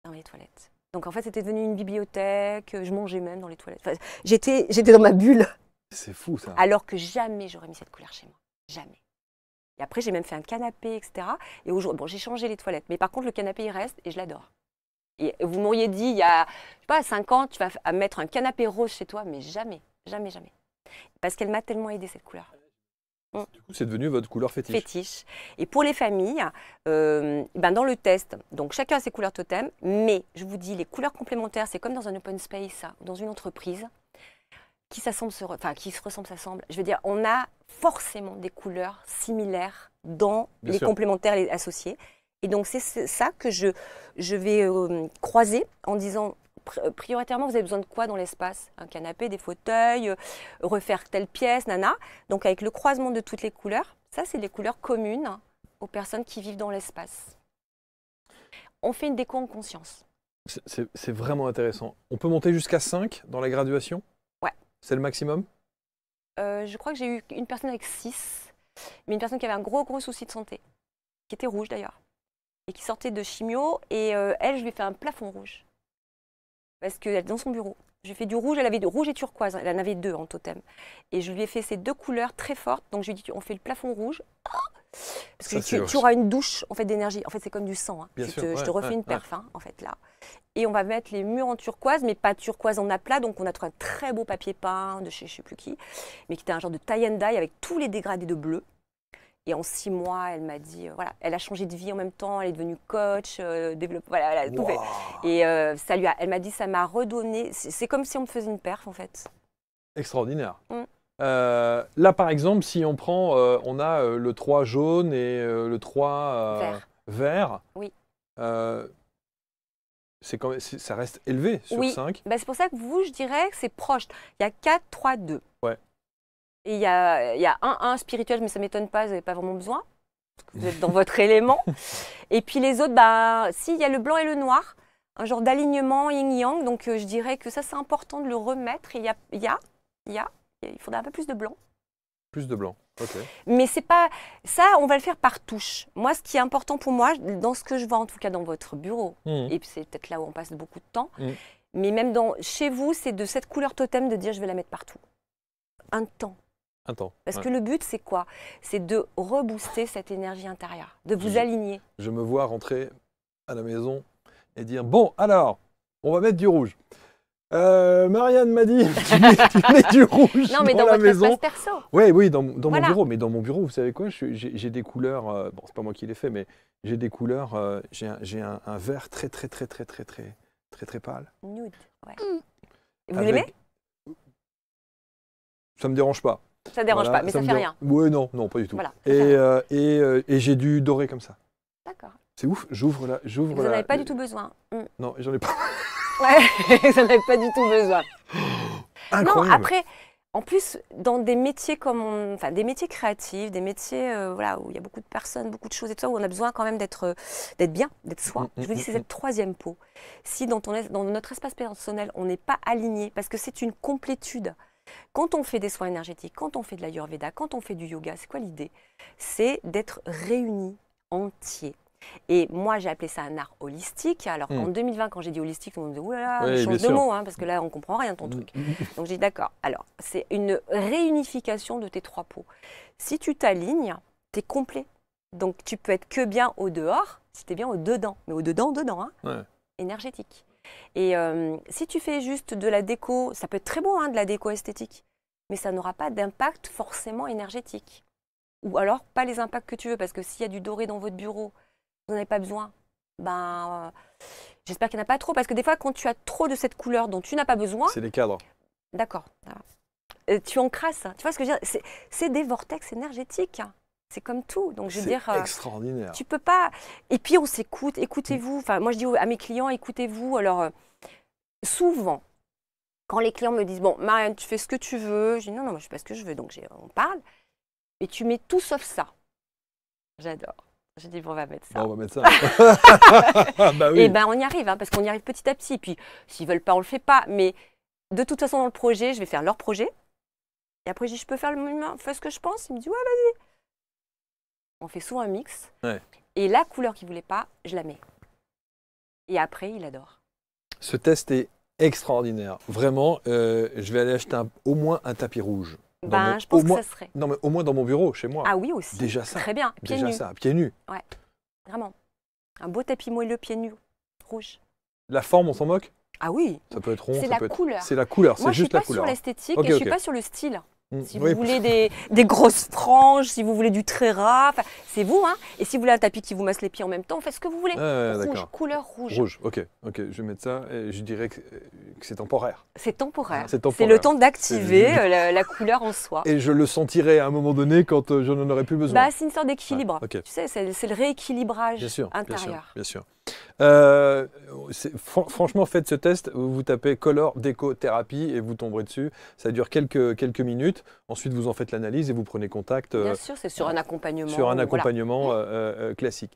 dans les toilettes. Donc, en fait, c'était devenu une bibliothèque. Je mangeais même dans les toilettes. Enfin, j'étais dans ma bulle. C'est fou, ça. Alors que jamais j'aurais mis cette couleur chez moi. Jamais. Et après, j'ai même fait un canapé, etc. Et aujourd'hui, bon, j'ai changé les toilettes. Mais par contre, le canapé, il reste et je l'adore. Et vous m'auriez dit, il y a, je sais pas, 5 ans, tu vas mettre un canapé rose chez toi, mais jamais. Parce qu'elle m'a tellement aidée, cette couleur. Du coup, c'est devenu votre couleur fétiche. Et pour les familles, dans le test, donc chacun a ses couleurs totem, mais je vous dis, les couleurs complémentaires, c'est comme dans un open space, dans une entreprise. Qui se ressemblent, s'assemblent. Je veux dire, on a forcément des couleurs similaires dans les complémentaires les associés. Et donc, c'est ça que je vais croiser en disant, prioritairement, vous avez besoin de quoi dans l'espace? Un canapé, des fauteuils, refaire telle pièce, nana. Donc avec le croisement de toutes les couleurs, ça c'est les couleurs communes aux personnes qui vivent dans l'espace. On fait une déco en conscience. C'est vraiment intéressant. On peut monter jusqu'à 5 dans la graduation? Ouais. C'est le maximum? Je crois que j'ai eu une personne avec 6, mais une personne qui avait un gros souci de santé, qui était rouge d'ailleurs, et qui sortait de chimio, et elle, je lui ai fait un plafond rouge. Parce qu'elle est dans son bureau. J'ai fait du rouge, elle avait du rouge et turquoise, elle en avait 2 en totem. Et je lui ai fait ces 2 couleurs très fortes, donc je lui ai dit, on fait le plafond rouge. Parce que tu auras une douche en fait, d'énergie. En fait, c'est comme du sang. Hein. Je te refais une perf, hein, en fait, là. Et on va mettre les murs en turquoise, mais pas turquoise en aplat. Donc, on a trouvé un très beau papier peint de chez je ne sais plus qui, mais qui était un genre de tie and dye avec tous les dégradés de bleu. Et en 6 mois, elle m'a dit, voilà, elle a changé de vie en même temps, elle est devenue coach, voilà, elle a tout fait. Et elle m'a dit, ça m'a redonné, c'est comme si on me faisait une perf, en fait. Extraordinaire. Là, par exemple, si on prend, on a le 3 jaune et le 3 vert. Oui. Ça reste élevé sur 5. Bah, c'est pour ça que vous, je dirais que c'est proche. Il y a 4, 3, 2. Ouais. Et il y a 1 spirituel, mais ça ne m'étonne pas, vous n'avez pas vraiment besoin. Parce que vous êtes dans votre élément. Et puis les autres, bah, si, il y a le blanc et le noir. Un genre d'alignement yin-yang. Donc je dirais que ça, c'est important de le remettre. Et il faudrait un peu plus de blanc. Plus de blanc, ok. Mais c'est pas... Ça, on va le faire par touche. Moi, ce qui est important pour moi, dans ce que je vois, en tout cas dans votre bureau, et c'est peut-être là où on passe beaucoup de temps, mais même chez vous, c'est de cette couleur totem de dire je vais la mettre partout. Un temps. Parce que le but, c'est quoi? C'est de rebooster cette énergie intérieure, de vous aligner. Je me vois rentrer à la maison et dire, bon, alors, on va mettre du rouge. Marianne m'a dit, tu mets du rouge non, mais dans la maison. Espace perso. Oui, dans mon bureau. Mais dans mon bureau, vous savez quoi, j'ai des couleurs, bon, c'est pas moi qui l'ai fait, mais j'ai des couleurs, j'ai un vert très pâle. Nude, ouais. Vous l'aimez? Ça me dérange pas. Ça dérange pas, mais ça fait rien. Oui, non, pas du tout. Voilà, et j'ai du doré comme ça. D'accord. C'est ouf, j'ouvre là. Vous n'en avez pas du tout besoin. Non, j'en ai pas. Ouais, vous n'en avez pas du tout besoin. Incroyable. Non, après, en plus, dans des métiers des métiers créatifs, des métiers où il y a beaucoup de personnes, beaucoup de choses et tout ça, où on a besoin quand même d'être bien, d'être soi. Je vous dis, c'est cette 3e peau. Si dans notre espace personnel, on n'est pas aligné, parce que c'est une complétude. Quand on fait des soins énergétiques, quand on fait de l'Ayurveda, quand on fait du yoga, c'est quoi l'idée? C'est d'être réunis, entiers. Et moi, j'ai appelé ça un art holistique. Alors, en 2020, quand j'ai dit holistique, on me dit, oulala, change de mot, hein, parce que là, on ne comprend rien de ton truc. Donc, j'ai dit, d'accord. Alors, c'est une réunification de tes 3 peaux. Si tu t'alignes, tu es complet. Donc, tu peux être que bien au dehors, si tu es bien au dedans. Mais au dedans, hein, énergétique. Et si tu fais juste de la déco, ça peut être très beau, hein, de la déco esthétique, mais ça n'aura pas d'impact forcément énergétique. Ou alors, pas les impacts que tu veux, parce que s'il y a du doré dans votre bureau, vous n'en avez pas besoin, j'espère qu'il n'y en a pas trop, parce que des fois, quand tu as trop de cette couleur dont tu n'as pas besoin... C'est les cadres. D'accord. Tu encrasses. Tu vois ce que je veux dire? C'est des vortex énergétiques. C'est comme tout. Donc, je veux dire... C'est extraordinaire. Tu peux pas... Et puis, on s'écoute. Écoutez-vous. Enfin, moi, je dis à mes clients, écoutez-vous. Alors, souvent, quand les clients me disent, bon, Marianne, tu fais ce que tu veux. Je dis, non, moi, je fais pas ce que je veux. Donc, on parle. Et tu mets tout sauf ça. J'adore. J'ai dit, bon, on va mettre ça. Bon, on va mettre ça. Bah oui. Et on y arrive, hein, parce qu'on y arrive petit à petit. Puis, s'ils veulent pas, on le fait pas. Mais de toute façon, dans le projet, je vais faire leur projet. Et après, je dis, je peux faire ce que je pense. Il me dit, ouais, vas-y. On fait souvent un mix. Ouais. Et la couleur qu'il ne voulait pas, je la mets. Et après, il adore. Ce test est extraordinaire. Vraiment, je vais aller acheter au moins un tapis rouge. Je pense que ça serait. Non, mais au moins dans mon bureau, chez moi. Ah oui, aussi. Déjà ça. Très bien. Pieds nus. Pieds nus. Ouais, vraiment. Un beau tapis moelleux, pieds nus, rouge. La forme, on s'en moque? Ah oui. Ça peut être rond. C'est la couleur. C'est la couleur, c'est juste la couleur. Moi, je ne suis pas sur l'esthétique et je ne suis pas sur le style. Si vous oui. voulez des grosses franges, si vous voulez du très ras, c'est vous, hein. Et si vous voulez un tapis qui vous masse les pieds en même temps, faites ce que vous voulez. Rouge, couleur rouge. Rouge, ok, je vais mettre ça et je dirais que c'est temporaire. C'est temporaire. C'est le temps d'activer la couleur en soi. Et je le sentirai à un moment donné quand je n'en aurai plus besoin. C'est une sorte d'équilibre. Tu sais, c'est le rééquilibrage intérieur. Bien sûr. Franchement, faites ce test. Vous tapez Color Déco Thérapie et vous tomberez dessus. Ça dure quelques minutes. Ensuite, vous en faites l'analyse et vous prenez contact. Bien sûr, c'est sur un accompagnement. Sur un accompagnement classique.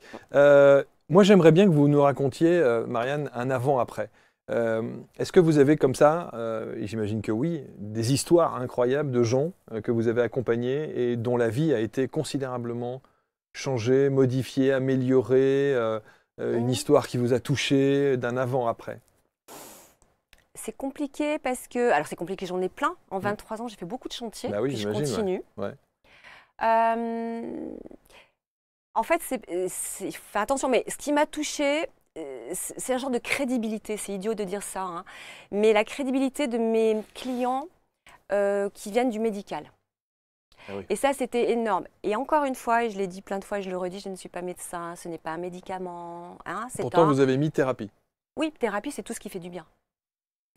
Moi, j'aimerais bien que vous nous racontiez, Marianne, un avant-après. Est-ce que vous avez comme ça, et j'imagine que oui, des histoires incroyables de gens que vous avez accompagnés et dont la vie a été considérablement changée, modifiée, améliorée, une histoire qui vous a touché d'un avant-après? C'est compliqué parce que... Alors c'est compliqué, j'en ai plein. En 23 ans, j'ai fait beaucoup de chantiers. Bah oui, puis je continue. Ouais. En fait, fais attention, mais ce qui m'a touchée, c'est un genre de crédibilité. C'est idiot de dire ça, hein, mais la crédibilité de mes clients qui viennent du médical. Ah oui. Et ça, c'était énorme. Et encore une fois, et je l'ai dit plein de fois, et je le redis, je ne suis pas médecin, ce n'est pas un médicament. Hein, pourtant, vous avez mis thérapie. Oui, thérapie, c'est tout ce qui fait du bien.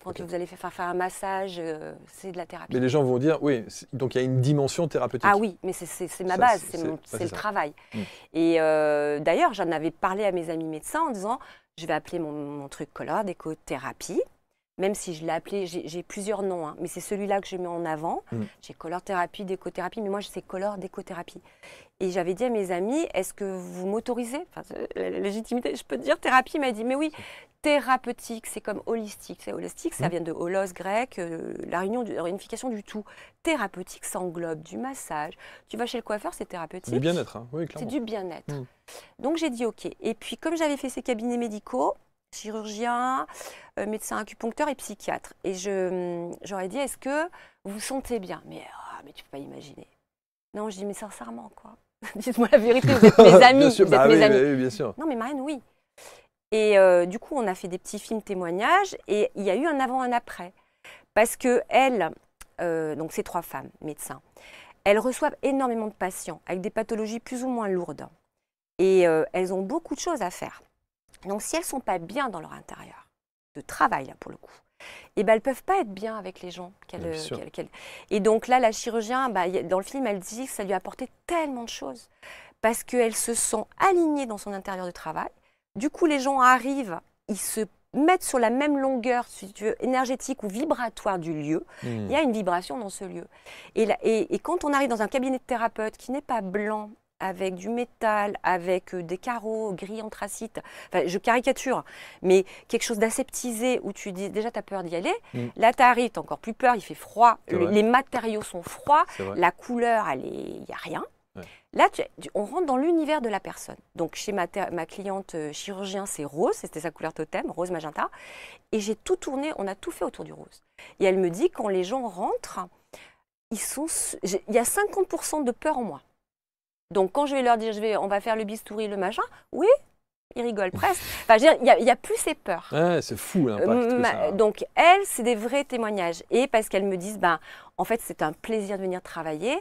Quand vous allez faire un massage, c'est de la thérapie. Mais les gens vont dire, oui, donc il y a une dimension thérapeutique. Ah oui, mais c'est ma base, c'est le travail. Et d'ailleurs, j'en avais parlé à mes amis médecins en disant, je vais appeler mon truc Color Déco Thérapie, même si je l'ai appelé, j'ai plusieurs noms, hein, mais c'est celui-là que je mets en avant. J'ai Color Thérapie, Déco Thérapie, mais moi, c'est Color Déco Thérapie. Et j'avais dit à mes amis, est-ce que vous m'autorisez, enfin, la légitimité, je peux te dire thérapie, il m'a dit, mais oui. Thérapeutique, c'est comme holistique. C'est holistique, ça vient de holos grec, la réunification du tout. Thérapeutique, ça englobe du massage. Tu vas chez le coiffeur, c'est thérapeutique. Du bien-être, hein. Oui, clairement. C'est du bien-être. Donc j'ai dit OK. Et puis comme j'avais fait ces cabinets médicaux, chirurgien, médecin acupuncteur et psychiatre, et j'aurais dit, est-ce que vous vous sentez bien? Mais tu peux pas imaginer. Non, je dis, mais sincèrement, quoi. Dites-moi la vérité, vous êtes mes amis. Bien sûr, vous êtes mes amis. Oui, bien sûr. Non, mais Marianne, oui. Et du coup, on a fait des petits films témoignages et il y a eu un avant, un après. Parce que elles, donc ces 3 femmes, médecins, elles reçoivent énormément de patients avec des pathologies plus ou moins lourdes. Et elles ont beaucoup de choses à faire. Donc si elles ne sont pas bien dans leur intérieur, de travail là pour le coup, eh ben, elles ne peuvent pas être bien avec les gens. Et donc là, la chirurgien, dans le film, elle dit que ça lui a apporté tellement de choses. Parce qu'elle se sent alignée dans son intérieur de travail. Du coup, les gens arrivent, ils se mettre sur la même longueur, si tu veux, énergétique ou vibratoire du lieu, il y a une vibration dans ce lieu. Et quand on arrive dans un cabinet de thérapeute qui n'est pas blanc, avec du métal, avec des carreaux gris anthracite, enfin, je caricature, mais quelque chose d'aseptisé où tu dis déjà tu as peur d'y aller, là tu arrives, tu as encore plus peur, il fait froid, les matériaux sont froids, la couleur, il n'y a rien. Ouais. Là, on rentre dans l'univers de la personne. Donc, chez ma cliente chirurgien, c'est rose, c'était sa couleur totem, rose magenta. Et j'ai tout tourné, on a tout fait autour du rose. Et elle me dit, quand les gens rentrent, il y a 50% de peur en moi. Donc, quand je vais leur dire, on va faire le bistouri, le machin, oui, ils rigolent presque. Enfin, je veux dire, il n'y a plus ces peurs. Ouais, c'est fou l'impact que ça a. Donc, elles, c'est des vrais témoignages. Et parce qu'elles me disent, en fait, c'est un plaisir de venir travailler.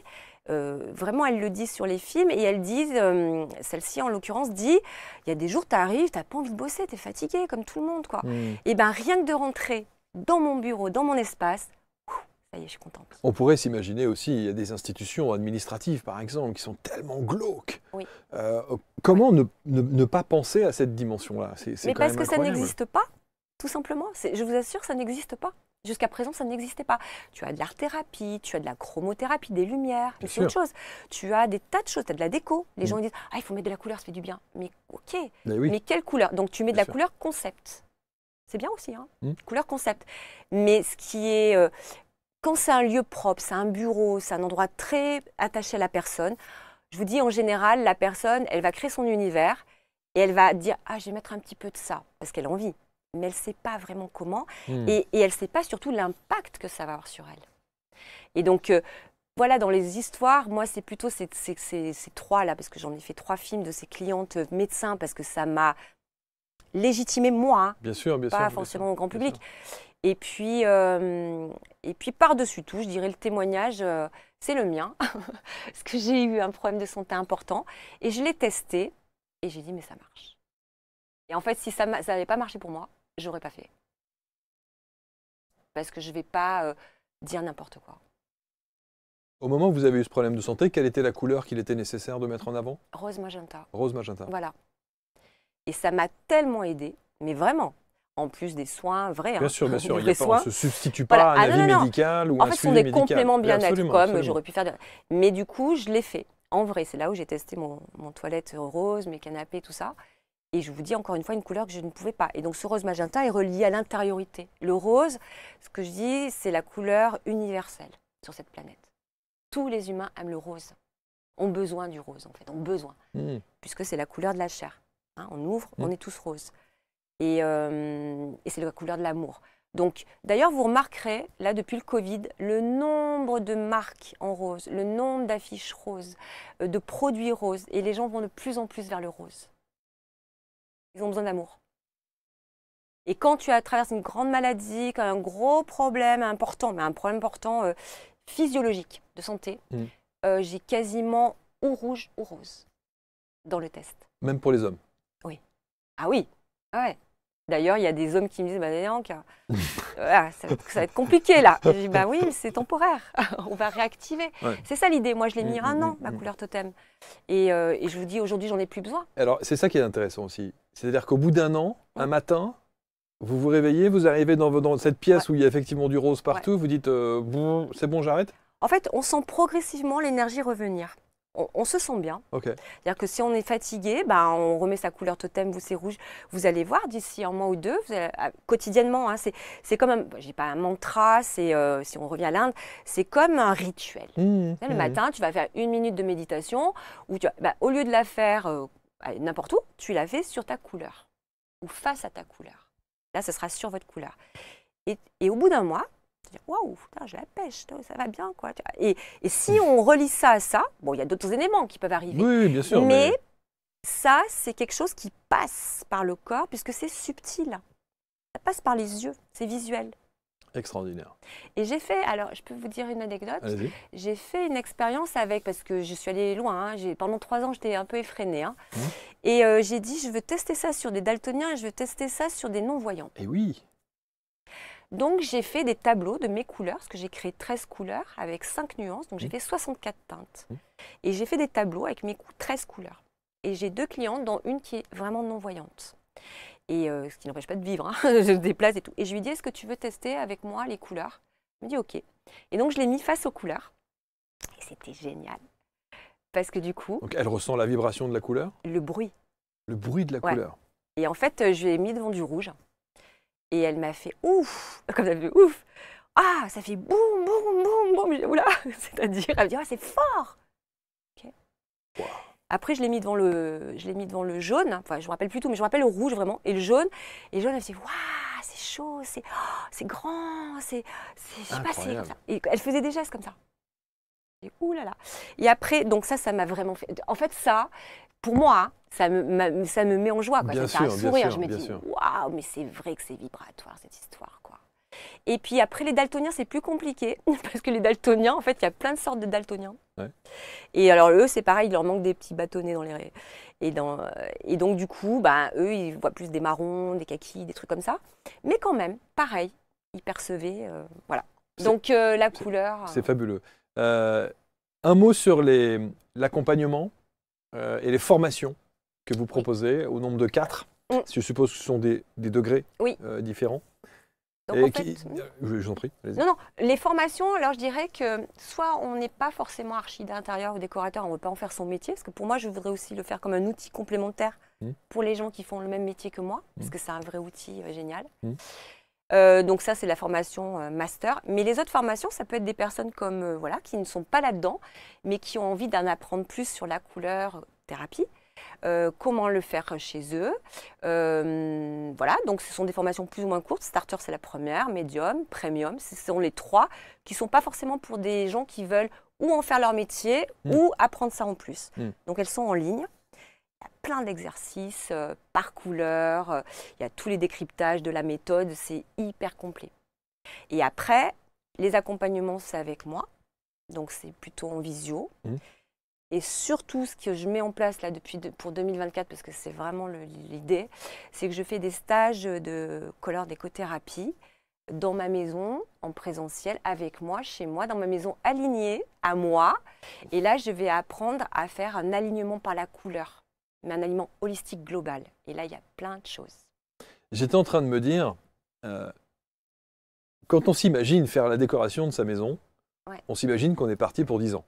Vraiment, elles le disent sur les films et elles disent, celle-ci en l'occurrence dit, il y a des jours, tu arrives, tu n'as pas envie de bosser, tu es fatigué comme tout le monde, quoi. Et rien que de rentrer dans mon bureau, dans mon espace, ça y est, je suis contente. On pourrait s'imaginer aussi, il y a des institutions administratives, par exemple, qui sont tellement glauques. Oui. Comment ne pas penser à cette dimension-là? Mais parce que ça n'existe pas, tout simplement. Je vous assure, ça n'existe pas. Jusqu'à présent, ça n'existait pas. Tu as de l'art-thérapie, tu as de la chromothérapie, des lumières, c'est autre chose. Tu as des tas de choses, tu as de la déco. Les gens disent, il faut mettre de la couleur, ça fait du bien. Mais ok, mais quelle couleur? Donc tu mets de la couleur concept. C'est bien aussi, hein, couleur concept. Mais ce qui est... quand c'est un lieu propre, c'est un bureau, c'est un endroit très attaché à la personne, je vous dis en général, la personne, elle va créer son univers et elle va dire, je vais mettre un petit peu de ça, parce qu'elle a envie. Mais elle ne sait pas vraiment comment et elle ne sait pas surtout l'impact que ça va avoir sur elle. Et donc, voilà, dans les histoires, moi, c'est plutôt ces 3-là, parce que j'en ai fait 3 films de ces clientes médecins, parce que ça m'a légitimé, moi, bien sûr, pas forcément au grand public. Et puis par-dessus tout, je dirais le témoignage, c'est le mien, parce que j'ai eu un problème de santé important, et je l'ai testé, et j'ai dit, mais ça marche. Et en fait, si ça n'avait pas marché pour moi, je n'aurais pas fait. Parce que je ne vais pas dire n'importe quoi. Au moment où vous avez eu ce problème de santé, quelle était la couleur qu'il était nécessaire de mettre en avant? Rose magenta. Rose magenta. Voilà. Et ça m'a tellement aidée, mais vraiment. En plus des soins vrais. Bien sûr, on ne se substitue pas à un avis médical ou en un fait, suivi ce sont des médical. compléments bien-être, comme j'aurais pu faire. Mais du coup, je l'ai fait. En vrai, c'est là où j'ai testé mon toilette rose, mes canapés, tout ça. Et je vous dis encore une fois, une couleur que je ne pouvais pas. Et donc, ce rose magenta est relié à l'intériorité. Le rose, ce que je dis, c'est la couleur universelle sur cette planète. Tous les humains aiment le rose. Ont besoin du rose, en fait. Ont besoin. Puisque c'est la couleur de la chair. Hein, on ouvre, on est tous roses. Et c'est la couleur de l'amour. Donc, d'ailleurs, vous remarquerez, là, depuis le Covid, le nombre de marques en rose, le nombre d'affiches roses, de produits roses. Et les gens vont de plus en plus vers le rose. Ils ont besoin d'amour. Et quand tu traverses une grande maladie, quand un gros problème important, mais un problème important physiologique de santé, j'ai quasiment ou rouge ou rose dans le test. Même pour les hommes? Oui. Ah oui. Ah ouais. D'ailleurs, il y a des hommes qui me disent voilà, ça va être compliqué là. Je dis oui, c'est temporaire. On va réactiver. Ouais. C'est ça l'idée. Moi, je l'ai mis un an, ma couleur totem. Et je vous dis, aujourd'hui, j'en ai plus besoin. Alors, c'est ça qui est intéressant aussi. C'est-à-dire qu'au bout d'un an, un matin, vous vous réveillez, vous arrivez dans cette pièce où il y a effectivement du rose partout, vous dites c'est bon, j'arrête? En fait, on sent progressivement l'énergie revenir. On se sent bien. Okay. C'est-à-dire que si on est fatigué, on remet sa couleur totem, c'est rouge. Vous allez voir d'ici un mois ou deux, quotidiennement, hein, c'est comme j'ai pas un mantra, si on revient à l'Inde, c'est comme un rituel. Le matin, tu vas faire 1 minute de méditation, où au lieu de la faire n'importe où, tu la fais sur ta couleur, ou face à ta couleur. Là, ce sera sur votre couleur. Et au bout d'un mois, waouh, je la pêche, ça va bien, quoi. Et si on relie ça à ça, il y a d'autres éléments qui peuvent arriver. Oui, bien sûr. Mais ça, c'est quelque chose qui passe par le corps, puisque c'est subtil. Ça passe par les yeux, c'est visuel. Extraordinaire. Et j'ai fait, alors je peux vous dire une anecdote. J'ai fait une expérience avec, parce que je suis allée loin, pendant 3 ans, j'étais un peu effrénée. Et j'ai dit, je veux tester ça sur des daltoniens et je veux tester ça sur des non-voyants. Et oui. Donc, j'ai fait des tableaux de mes couleurs, parce que j'ai créé 13 couleurs avec 5 nuances. Donc, j'ai fait 64 teintes. Et j'ai fait des tableaux avec mes 13 couleurs. Et j'ai 2 clientes, dont une qui est vraiment non-voyante. Et ce qui n'empêche pas de vivre, je me déplace et tout. Et je lui dis, est-ce que tu veux tester avec moi les couleurs? Elle me dit, OK. Et donc, je l'ai mis face aux couleurs. Et c'était génial. Parce que du coup… Donc, elle ressent la vibration de la couleur? Le bruit. Le bruit de la couleur. Et en fait, je l'ai mis devant du rouge. Et elle m'a fait ouf, comme ça fait ouf. Ah, ça fait boum, boum, boum, boum. Oula, c'est-à-dire, elle me dit, c'est fort. Okay. Wow. Après, je l'ai mis devant le jaune. Enfin, je me rappelle plus tout, mais je me rappelle le rouge vraiment et le jaune. Et le jaune, elle me dit, waouh, c'est chaud, c'est grand, je sais pas, c'est comme ça. Et elle faisait des gestes comme ça. Et oulala. Et après, donc ça m'a vraiment fait. En fait, ça. Pour moi, ça me met en joie. Ça fait un sourire. Je me dis, waouh, mais c'est vrai que c'est vibratoire cette histoire, quoi. Et puis après, les daltoniens, c'est plus compliqué. Parce que les daltoniens, en fait, il y a plein de sortes de daltoniens. Ouais. Et alors, eux, c'est pareil, il leur manque des petits bâtonnets dans les… Et donc, du coup, eux, ils voient plus des marrons, des kakis, des trucs comme ça. Mais quand même, pareil, ils percevaient. Voilà. Donc, la couleur… C'est fabuleux. Un mot sur l'accompagnement. Et les formations que vous proposez au nombre de 4, je suppose que ce sont des degrés différents. Donc, en fait, je vous en prie. Non, les formations, alors je dirais que soit on n'est pas forcément archi d'intérieur ou décorateur, on ne veut pas en faire son métier, parce que pour moi, je voudrais aussi le faire comme un outil complémentaire pour les gens qui font le même métier que moi, parce que c'est un vrai outil génial. Donc ça, c'est la formation master. Mais les autres formations, ça peut être des personnes comme qui ne sont pas là-dedans, mais qui ont envie d'en apprendre plus sur la couleur thérapie, comment le faire chez eux. Donc ce sont des formations plus ou moins courtes. Starter, c'est la première, Medium, Premium, ce sont les 3 qui ne sont pas forcément pour des gens qui veulent ou en faire leur métier ou apprendre ça en plus. Donc elles sont en ligne. Il y a plein d'exercices par couleur, il y a tous les décryptages de la méthode, c'est hyper complet. Et après, les accompagnements, c'est avec moi, donc c'est plutôt en visio. Et surtout, ce que je mets en place là pour 2024, parce que c'est vraiment l'idée, c'est que je fais des stages de color décothérapie dans ma maison, en présentiel, avec moi, chez moi, dans ma maison alignée à moi. Et là, je vais apprendre à faire un alignement par la couleur. mais un aliment holistique global. Et là, il y a plein de choses. J'étais en train de me dire, quand on s'imagine faire la décoration de sa maison, on s'imagine qu'on est parti pour 10 ans.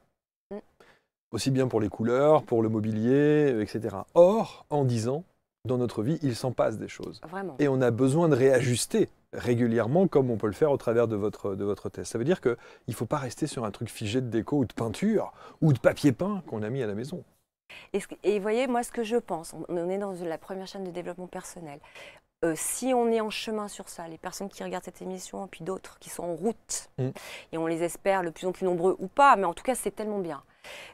Aussi bien pour les couleurs, pour le mobilier, etc. Or, en 10 ans, dans notre vie, il s'en passe des choses. Vraiment. Et on a besoin de réajuster régulièrement, comme on peut le faire au travers de votre test. Ça veut dire qu'il ne faut pas rester sur un truc figé de déco ou de peinture ou de papier peint qu'on a mis à la maison. Et vous voyez, moi, ce que je pense, on est dans la première chaîne de développement personnel. Si on est en chemin sur ça, les personnes qui regardent cette émission, puis d'autres qui sont en route, et on les espère de plus en plus nombreux ou pas, mais en tout cas, c'est tellement bien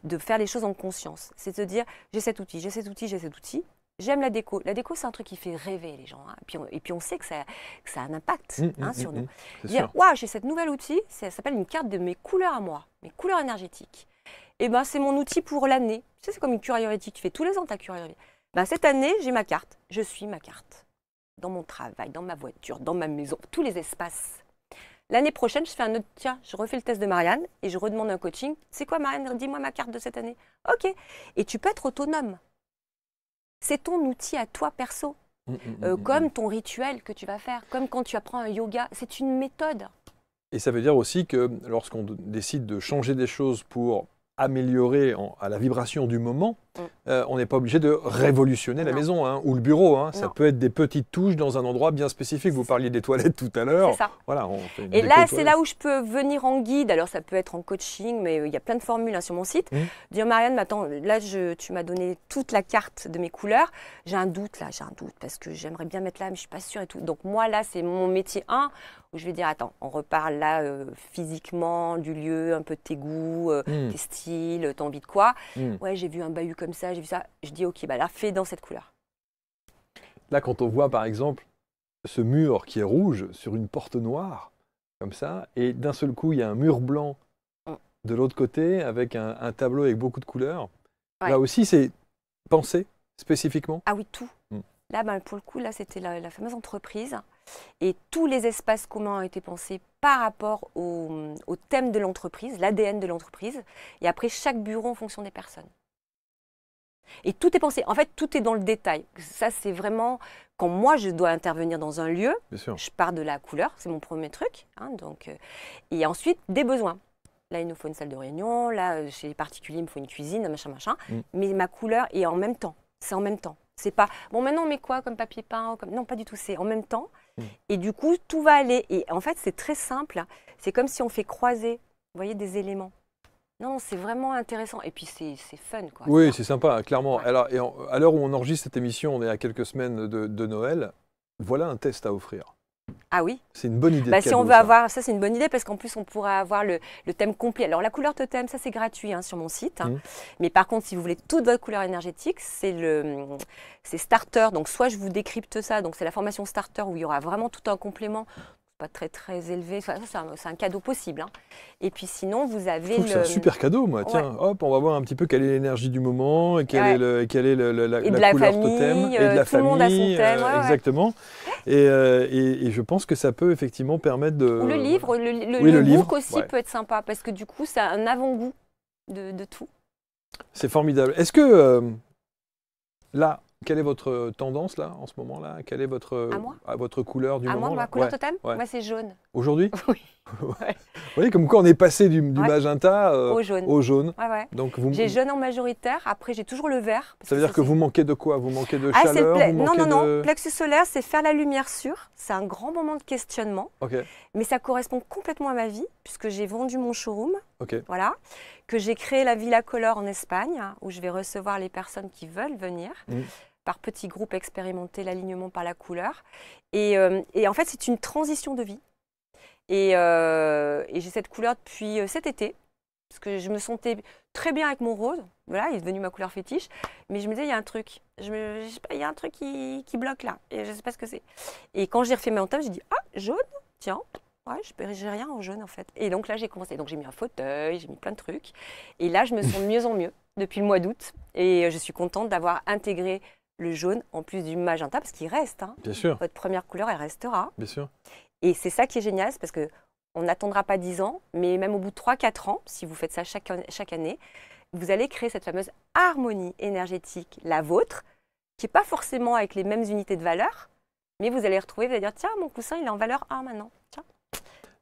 de faire les choses en conscience. C'est de se dire, j'ai cet outil, j'ai cet outil, j'ai cet outil. J'aime la déco. La déco, c'est un truc qui fait rêver les gens. Hein. Et puis on sait que ça a un impact sur nous. Dire, waouh, j'ai cette nouvel outil, ça s'appelle une carte de mes couleurs à moi, mes couleurs énergétiques. Et ben, c'est mon outil pour l'année. Tu sais, c'est comme une cure ayurvédique. Tu fais tous les ans ta cure ayurvédique. Ben, cette année, j'ai ma carte. Je suis ma carte. Dans mon travail, dans ma voiture, dans ma maison, tous les espaces. L'année prochaine, je fais un autre, tiens, je refais le test de Marianne et je redemande un coaching. C'est quoi Marianne? Dis-moi ma carte de cette année. Ok. Et tu peux être autonome. C'est ton outil à toi perso. Comme ton rituel que tu vas faire, comme quand tu apprends un yoga. C'est une méthode. Et ça veut dire aussi que lorsqu'on décide de changer des choses pour améliorer à la vibration du moment, on n'est pas obligé de révolutionner la maison ou le bureau. Ça peut être des petites touches dans un endroit bien spécifique. Vous parliez des toilettes tout à l'heure. C'est ça. Voilà, on fait et là, c'est là où je peux venir en guide. Alors, ça peut être en coaching, mais il y a plein de formules sur mon site. Dire, Marianne, attends, là, tu m'as donné toute la carte de mes couleurs. J'ai un doute, parce que j'aimerais bien mettre là, mais je ne suis pas sûre et tout. Donc, moi, là, c'est mon métier 1, où je vais dire, attends, on reparle là physiquement du lieu, un peu de tes goûts, tes styles, t'as envie de quoi. Ouais, j'ai vu un bahut comme ça, j'ai vu ça. Je dis, ok, bah là, fais dans cette couleur. Là, quand on voit, par exemple, ce mur qui est rouge sur une porte noire, comme ça, et d'un seul coup, il y a un mur blanc de l'autre côté, avec un tableau avec beaucoup de couleurs. Ouais. Là aussi, c'est pensé spécifiquement? Ah oui, tout. Là, ben, pour le coup, là, c'était la fameuse entreprise. Et tous les espaces communs ont été pensés par rapport au thème de l'entreprise, l'ADN de l'entreprise. Et après, chaque bureau en fonction des personnes. Et tout est pensé. En fait, tout est dans le détail. Ça, c'est vraiment quand moi, je dois intervenir dans un lieu, je pars de la couleur, c'est mon premier truc. Donc, et ensuite, des besoins. Là, il nous faut une salle de réunion. Là, chez les particuliers, il me faut une cuisine, machin. Mais ma couleur est en même temps. C'est en même temps. C'est pas, bon, maintenant, on met quoi comme papier peint comme... Non, pas du tout. C'est en même temps. Et du coup, tout va aller. Et en fait, c'est très simple. C'est comme si on fait croiser, vous voyez, des éléments. Non, c'est vraiment intéressant. Et puis, c'est fun, quoi. Oui, c'est sympa, clairement. Ouais. Alors, à l'heure où on enregistre cette émission, on est à quelques semaines de Noël. Voilà un test à offrir. Ah oui. C'est une bonne idée. Si on veut avoir, ça c'est une bonne idée parce qu'en plus on pourra avoir le thème complet. Alors la couleur totem, ça c'est gratuit sur mon site. Mais par contre, si vous voulez toute votre couleur énergétique, c'est starter. Donc soit je vous décrypte ça, donc c'est la formation starter où il y aura vraiment tout un complément. Pas très élevé, ça, c'est un cadeau possible. Et puis sinon, vous avez c'est un super cadeau, moi. Tiens, hop, on va voir un petit peu quelle est l'énergie du moment et quelle est la couleur totem. Et de la famille. Tout le monde a son thème. Exactement. Et je pense que ça peut effectivement permettre de... Ou le livre, le book aussi peut être sympa parce que du coup, ça a un avant-goût de tout. C'est formidable. Est-ce que là... Quelle est votre tendance là, en ce moment-là? Quelle est votre couleur du moment? Ma couleur totem? Moi, c'est jaune. Aujourd'hui? Oui. Vous voyez, comme quoi on est passé du magenta au jaune. Ouais. J'ai jaune en majoritaire. Après, j'ai toujours le vert. Ça veut dire que vous manquez de quoi? Vous manquez de chaleur? Non. Plexus solaire, c'est faire la lumière sûre. C'est un grand moment de questionnement. Mais ça correspond complètement à ma vie, puisque j'ai vendu mon showroom. Voilà. Que j'ai créé la Villa Color en Espagne, où je vais recevoir les personnes qui veulent venir. Par petits groupes expérimenter l'alignement par la couleur. Et en fait, c'est une transition de vie. Et j'ai cette couleur depuis cet été, parce que je me sentais très bien avec mon rose. Voilà, il est devenu ma couleur fétiche. Mais je me disais, il y a un truc. Je sais pas, il y a un truc qui bloque là. Et je ne sais pas ce que c'est. Et quand j'ai refait mon thème, j'ai dit, ah, jaune, tiens. Ouais, j'ai rien en jaune en fait. Et donc là, j'ai commencé. Donc j'ai mis un fauteuil, j'ai mis plein de trucs. Et là, je me sens de mieux en mieux depuis le mois d'août. Et je suis contente d'avoir intégré le jaune en plus du magenta, parce qu'il reste. Bien sûr. Votre première couleur, elle restera. Bien sûr. Et c'est ça qui est génial, c'est parce qu'on n'attendra pas 10 ans, mais même au bout de 3-4 ans, si vous faites ça chaque année, vous allez créer cette fameuse harmonie énergétique, la vôtre, qui n'est pas forcément avec les mêmes unités de valeur, mais vous allez retrouver, vous allez dire, tiens, mon coussin, il est en valeur 1 maintenant. Tiens.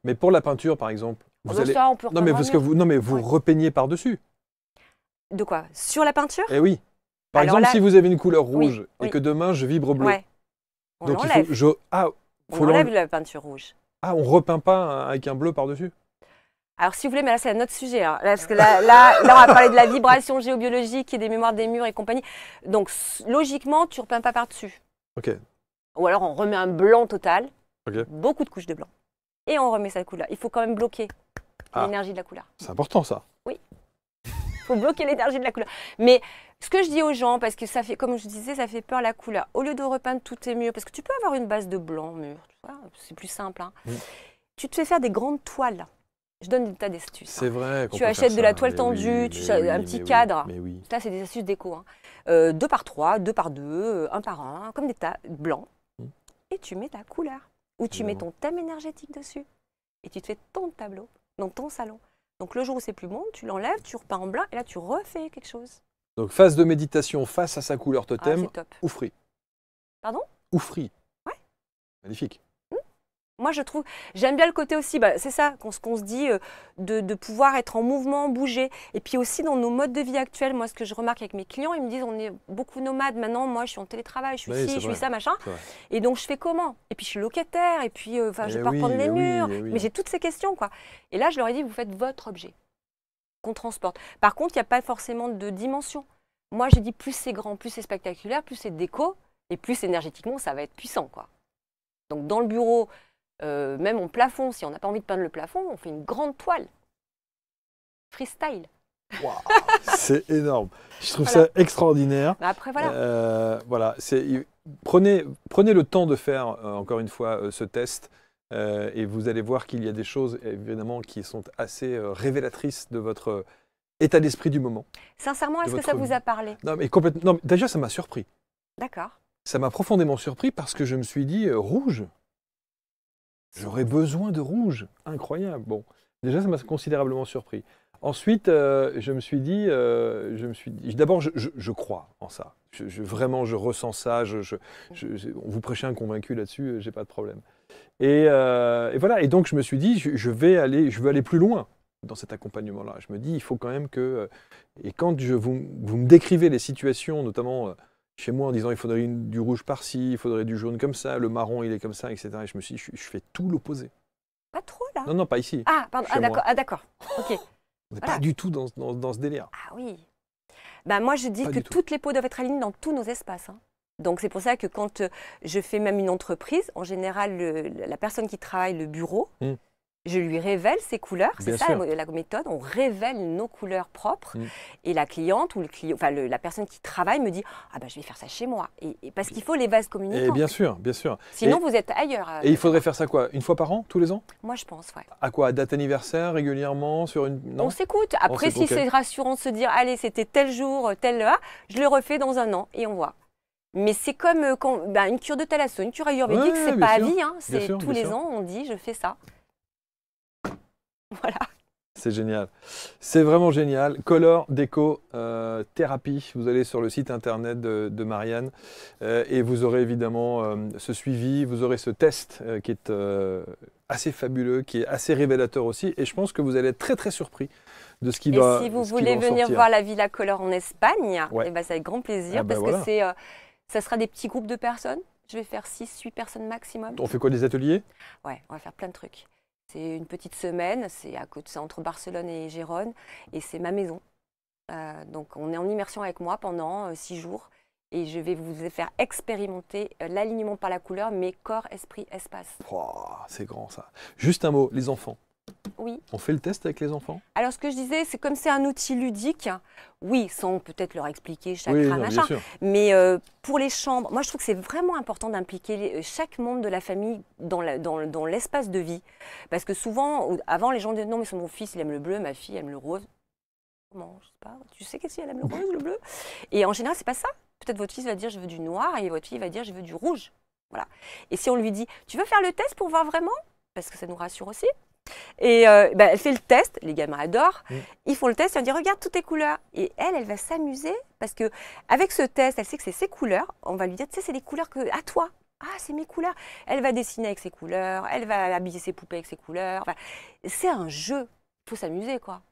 Mais pour la peinture, par exemple, vous allez... ça, on peut vous repeignez par-dessus. De quoi? Sur la peinture? Eh oui. Par exemple, si vous avez une couleur rouge et que demain, je vibre bleu. Ouais. Donc il faut... on enlève la peinture rouge. Ah, on ne repeint pas avec un bleu par-dessus? Alors, si vous voulez, mais là, c'est un autre sujet. Hein. Parce que là, on va parler de la vibration géobiologique et des mémoires des murs et compagnie. Donc, logiquement, tu ne repeins pas par-dessus. OK. Ou alors, on remet un blanc total, OK. Beaucoup de couches de blanc. Et on remet sa couleur. Il faut quand même bloquer l'énergie de la couleur. C'est important, ça. Oui. Il faut bloquer l'énergie de la couleur. Mais ce que je dis aux gens, parce que ça fait, comme je disais, ça fait peur la couleur. Au lieu de repeindre tous tes murs, parce que tu peux avoir une base de blanc mur, c'est plus simple. Hein. Tu te fais faire des grandes toiles. Je donne des tas d'astuces. C'est vrai. Tu achètes de la toile tendue, un petit cadre. Ça, c'est des astuces déco. Hein. 2 par 3, 2 par 2, 1 par 1, comme des tas blancs. Et tu mets ta couleur. Ou tu mets ton thème énergétique dessus. Et tu te fais ton tableau dans ton salon. Donc le jour où c'est plus bon, tu l'enlèves, tu repeins en blanc et là tu refais quelque chose. Donc phase de méditation face à sa couleur totem, ou free. Pardon? Ou free. Ouais. Magnifique. Moi, je trouve, j'aime bien le côté aussi, c'est ça qu'on se dit, de pouvoir être en mouvement, bouger. Et puis aussi dans nos modes de vie actuels, moi, ce que je remarque avec mes clients, ils me disent, on est beaucoup nomades maintenant. Moi, je suis en télétravail, je suis ci, je suis ça, machin. Et donc, je fais comment? Et puis, je suis locataire, et puis, je vais pas reprendre les murs. Mais j'ai toutes ces questions, quoi. Et là, je leur ai dit, vous faites votre objet qu'on transporte. Par contre, il n'y a pas forcément de dimension. Moi, j'ai dit, plus c'est grand, plus c'est spectaculaire, plus c'est déco, et plus énergétiquement, ça va être puissant, quoi. Donc, dans le bureau... même en plafond, si on n'a pas envie de peindre le plafond, on fait une grande toile. Freestyle. Wow, c'est énorme. Je trouve ça extraordinaire. Après, voilà. Prenez le temps de faire, encore une fois, ce test. Et vous allez voir qu'il y a des choses, évidemment, qui sont assez révélatrices de votre état d'esprit du moment. Sincèrement, est-ce que ça vous a parlé? Non, mais complètement. Non, déjà, ça m'a surpris. D'accord. Ça m'a profondément surpris parce que je me suis dit, rouge. J'aurais besoin de rouge. Incroyable. Bon, déjà, ça m'a considérablement surpris. Ensuite, je me suis dit, d'abord, je crois en ça. Vraiment, je ressens ça. Vous prêchez un convaincu là-dessus, j'ai pas de problème. Et voilà. Et donc, je me suis dit, je veux aller plus loin dans cet accompagnement-là. Je me dis, il faut quand même que... Et quand vous me décrivez les situations, notamment... chez moi en disant il faudrait du rouge par-ci, il faudrait du jaune comme ça, le marron il est comme ça, etc. Et je me suis dit, je fais tout l'opposé. Pas trop là? Non, pas ici. Ah, pardon. Ah, d'accord. Ok. On n'est pas du tout dans ce délire. Ah oui. Moi, je dis que toutes les peaux doivent être alignées dans tous nos espaces. Hein. Donc, c'est pour ça que quand je fais même une entreprise, en général, la personne qui travaille le bureau, je lui révèle ses couleurs. C'est ça la méthode. On révèle nos couleurs propres. Et la cliente ou le client, la personne qui travaille me dit je vais faire ça chez moi. Et parce qu'il faut les vases communicants. Et bien sûr, bien sûr. Sinon, vous êtes ailleurs. Et il faudrait faire ça quoi? Une fois par an? Tous les ans? Moi, je pense, ouais. À quoi? Date anniversaire, régulièrement sur une... Non, on s'écoute. Après, si c'est rassurant de se dire, allez, c'était tel jour, tel heure, je le refais dans un an et on voit. Mais c'est comme une cure de thalasso, une cure ayurvédique, c'est pas à vie. Hein, c'est tous les ans, on dit, je fais ça. Voilà. C'est génial. C'est vraiment génial. Color Déco Thérapie. Vous allez sur le site internet de Marianne et vous aurez évidemment ce suivi, vous aurez ce test qui est assez fabuleux, qui est assez révélateur aussi. Et je pense que vous allez être très très surpris de ce qui va sortir. Et si vous voulez venir voir la Villa Color en Espagne, c'est avec grand plaisir parce que ça sera des petits groupes de personnes. Je vais faire 6-8 personnes maximum. On fait quoi, des ateliers? Ouais, on va faire plein de trucs. C'est une petite semaine, c'est entre Barcelone et Gérone, et c'est ma maison. Donc on est en immersion avec moi pendant 6 jours, et je vais vous faire expérimenter l'alignement par la couleur, mais corps, esprit, espace. Wow, c'est grand ça. Juste un mot, les enfants. Oui. On fait le test avec les enfants? Alors ce que je disais, c'est comme c'est un outil ludique, oui, sans peut-être leur expliquer chakra, machin, mais pour les chambres, moi je trouve que c'est vraiment important d'impliquer chaque membre de la famille dans l'espace de vie. Parce que souvent, avant les gens disaient non mais c'est mon fils, il aime le bleu, ma fille aime le rose. Comment? Je sais pas, tu sais qu'est-ce qu'elle aime le rose, le bleu? Et en général, c'est pas ça. Peut-être votre fils va dire je veux du noir et votre fille va dire je veux du rouge. Voilà. Et si on lui dit tu veux faire le test pour voir vraiment? Parce que ça nous rassure aussi. Et elle fait le test, les gamins adorent. Ils font le test, ils disent regarde toutes tes couleurs. Et elle va s'amuser parce que avec ce test, elle sait que c'est ses couleurs. On va lui dire, tu sais, c'est des couleurs à toi. Ah, c'est mes couleurs. Elle va dessiner avec ses couleurs, elle va habiller ses poupées avec ses couleurs. Enfin, c'est un jeu. Il faut s'amuser, quoi.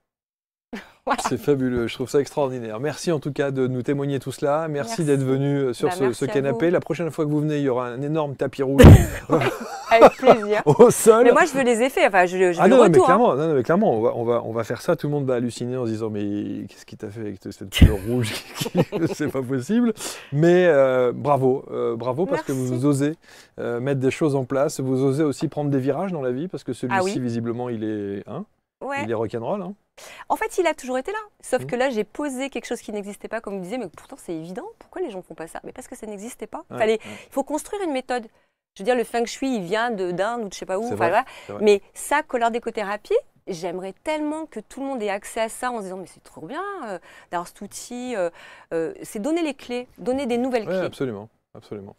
Voilà. C'est fabuleux, je trouve ça extraordinaire. Merci en tout cas de nous témoigner tout cela. Merci d'être venu sur ce canapé. La prochaine fois que vous venez, il y aura un énorme tapis rouge. Avec plaisir. Au sol. Mais moi, je veux les effets. Enfin, je veux le non, retour. mais clairement, on va faire ça. Tout le monde va halluciner en se disant mais qu'est-ce qu'il t'a fait avec cette couleur rouge? C'est pas possible. Mais bravo parce que vous osez mettre des choses en place. Vous osez aussi prendre des virages dans la vie parce que celui-ci, visiblement, il est il est rock'n'roll. En fait, il a toujours été là. Sauf que là, j'ai posé quelque chose qui n'existait pas, comme il disait, mais pourtant c'est évident. Pourquoi les gens ne font pas ça? Mais parce que ça n'existait pas. Il faut construire une méthode. Je veux dire, le feng shui, il vient d'Inde ou de je sais pas où. Vrai. Mais ça, couleur décothérapie, j'aimerais tellement que tout le monde ait accès à ça en se disant mais c'est trop bien d'avoir cet outil. C'est donner les clés, donner des nouvelles clés. Absolument, absolument.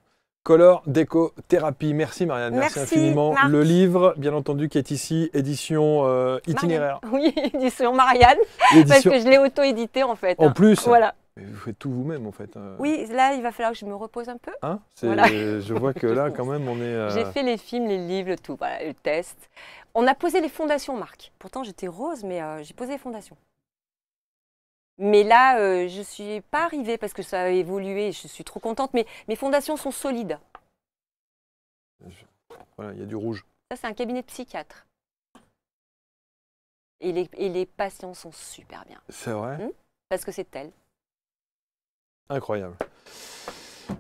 Color Déco Thérapie. Merci Marianne, merci infiniment. Marc. Le livre, bien entendu, qui est ici, édition itinéraire. Oui, édition Marianne, parce que je l'ai auto-édité en fait. En plus, voilà. Mais vous faites tout vous-même en fait. Oui, là il va falloir que je me repose un peu. Voilà. Je vois que là quand même on est... J'ai fait les films, les livres, le tout, voilà, le test. On a posé les fondations, Marc. Pourtant j'étais rose, mais j'ai posé les fondations. Mais là, je ne suis pas arrivée parce que ça a évolué, je suis trop contente, mais mes fondations sont solides. Voilà, il y a du rouge. Ça, c'est un cabinet de psychiatre. Et les patients sont super bien. C'est vrai parce que c'est tel. Incroyable.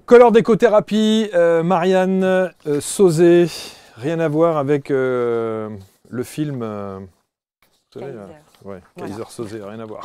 Color Déco Thérapie, Marianne Sauzet, rien à voir avec le film... Kaiser Sauzet, rien à voir.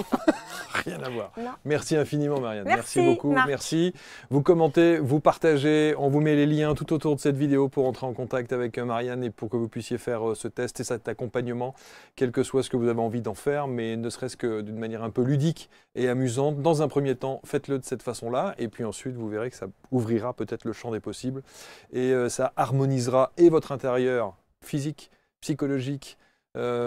Rien à voir. Non. Merci infiniment Marianne. Merci beaucoup. Marc. Merci. Vous commentez, vous partagez. On vous met les liens tout autour de cette vidéo pour entrer en contact avec Marianne et pour que vous puissiez faire ce test et cet accompagnement, quel que soit ce que vous avez envie d'en faire, mais ne serait-ce que d'une manière un peu ludique et amusante. Dans un premier temps, faites-le de cette façon-là et puis ensuite vous verrez que ça ouvrira peut-être le champ des possibles et ça harmonisera et votre intérieur physique, psychologique,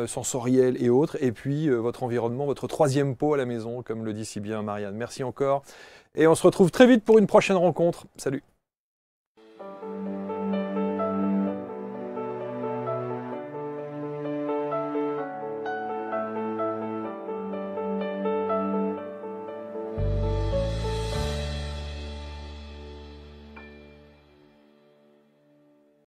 sensoriel et autres, et puis votre environnement, votre troisième peau à la maison, comme le dit si bien Marianne. Merci encore, et on se retrouve très vite pour une prochaine rencontre. Salut!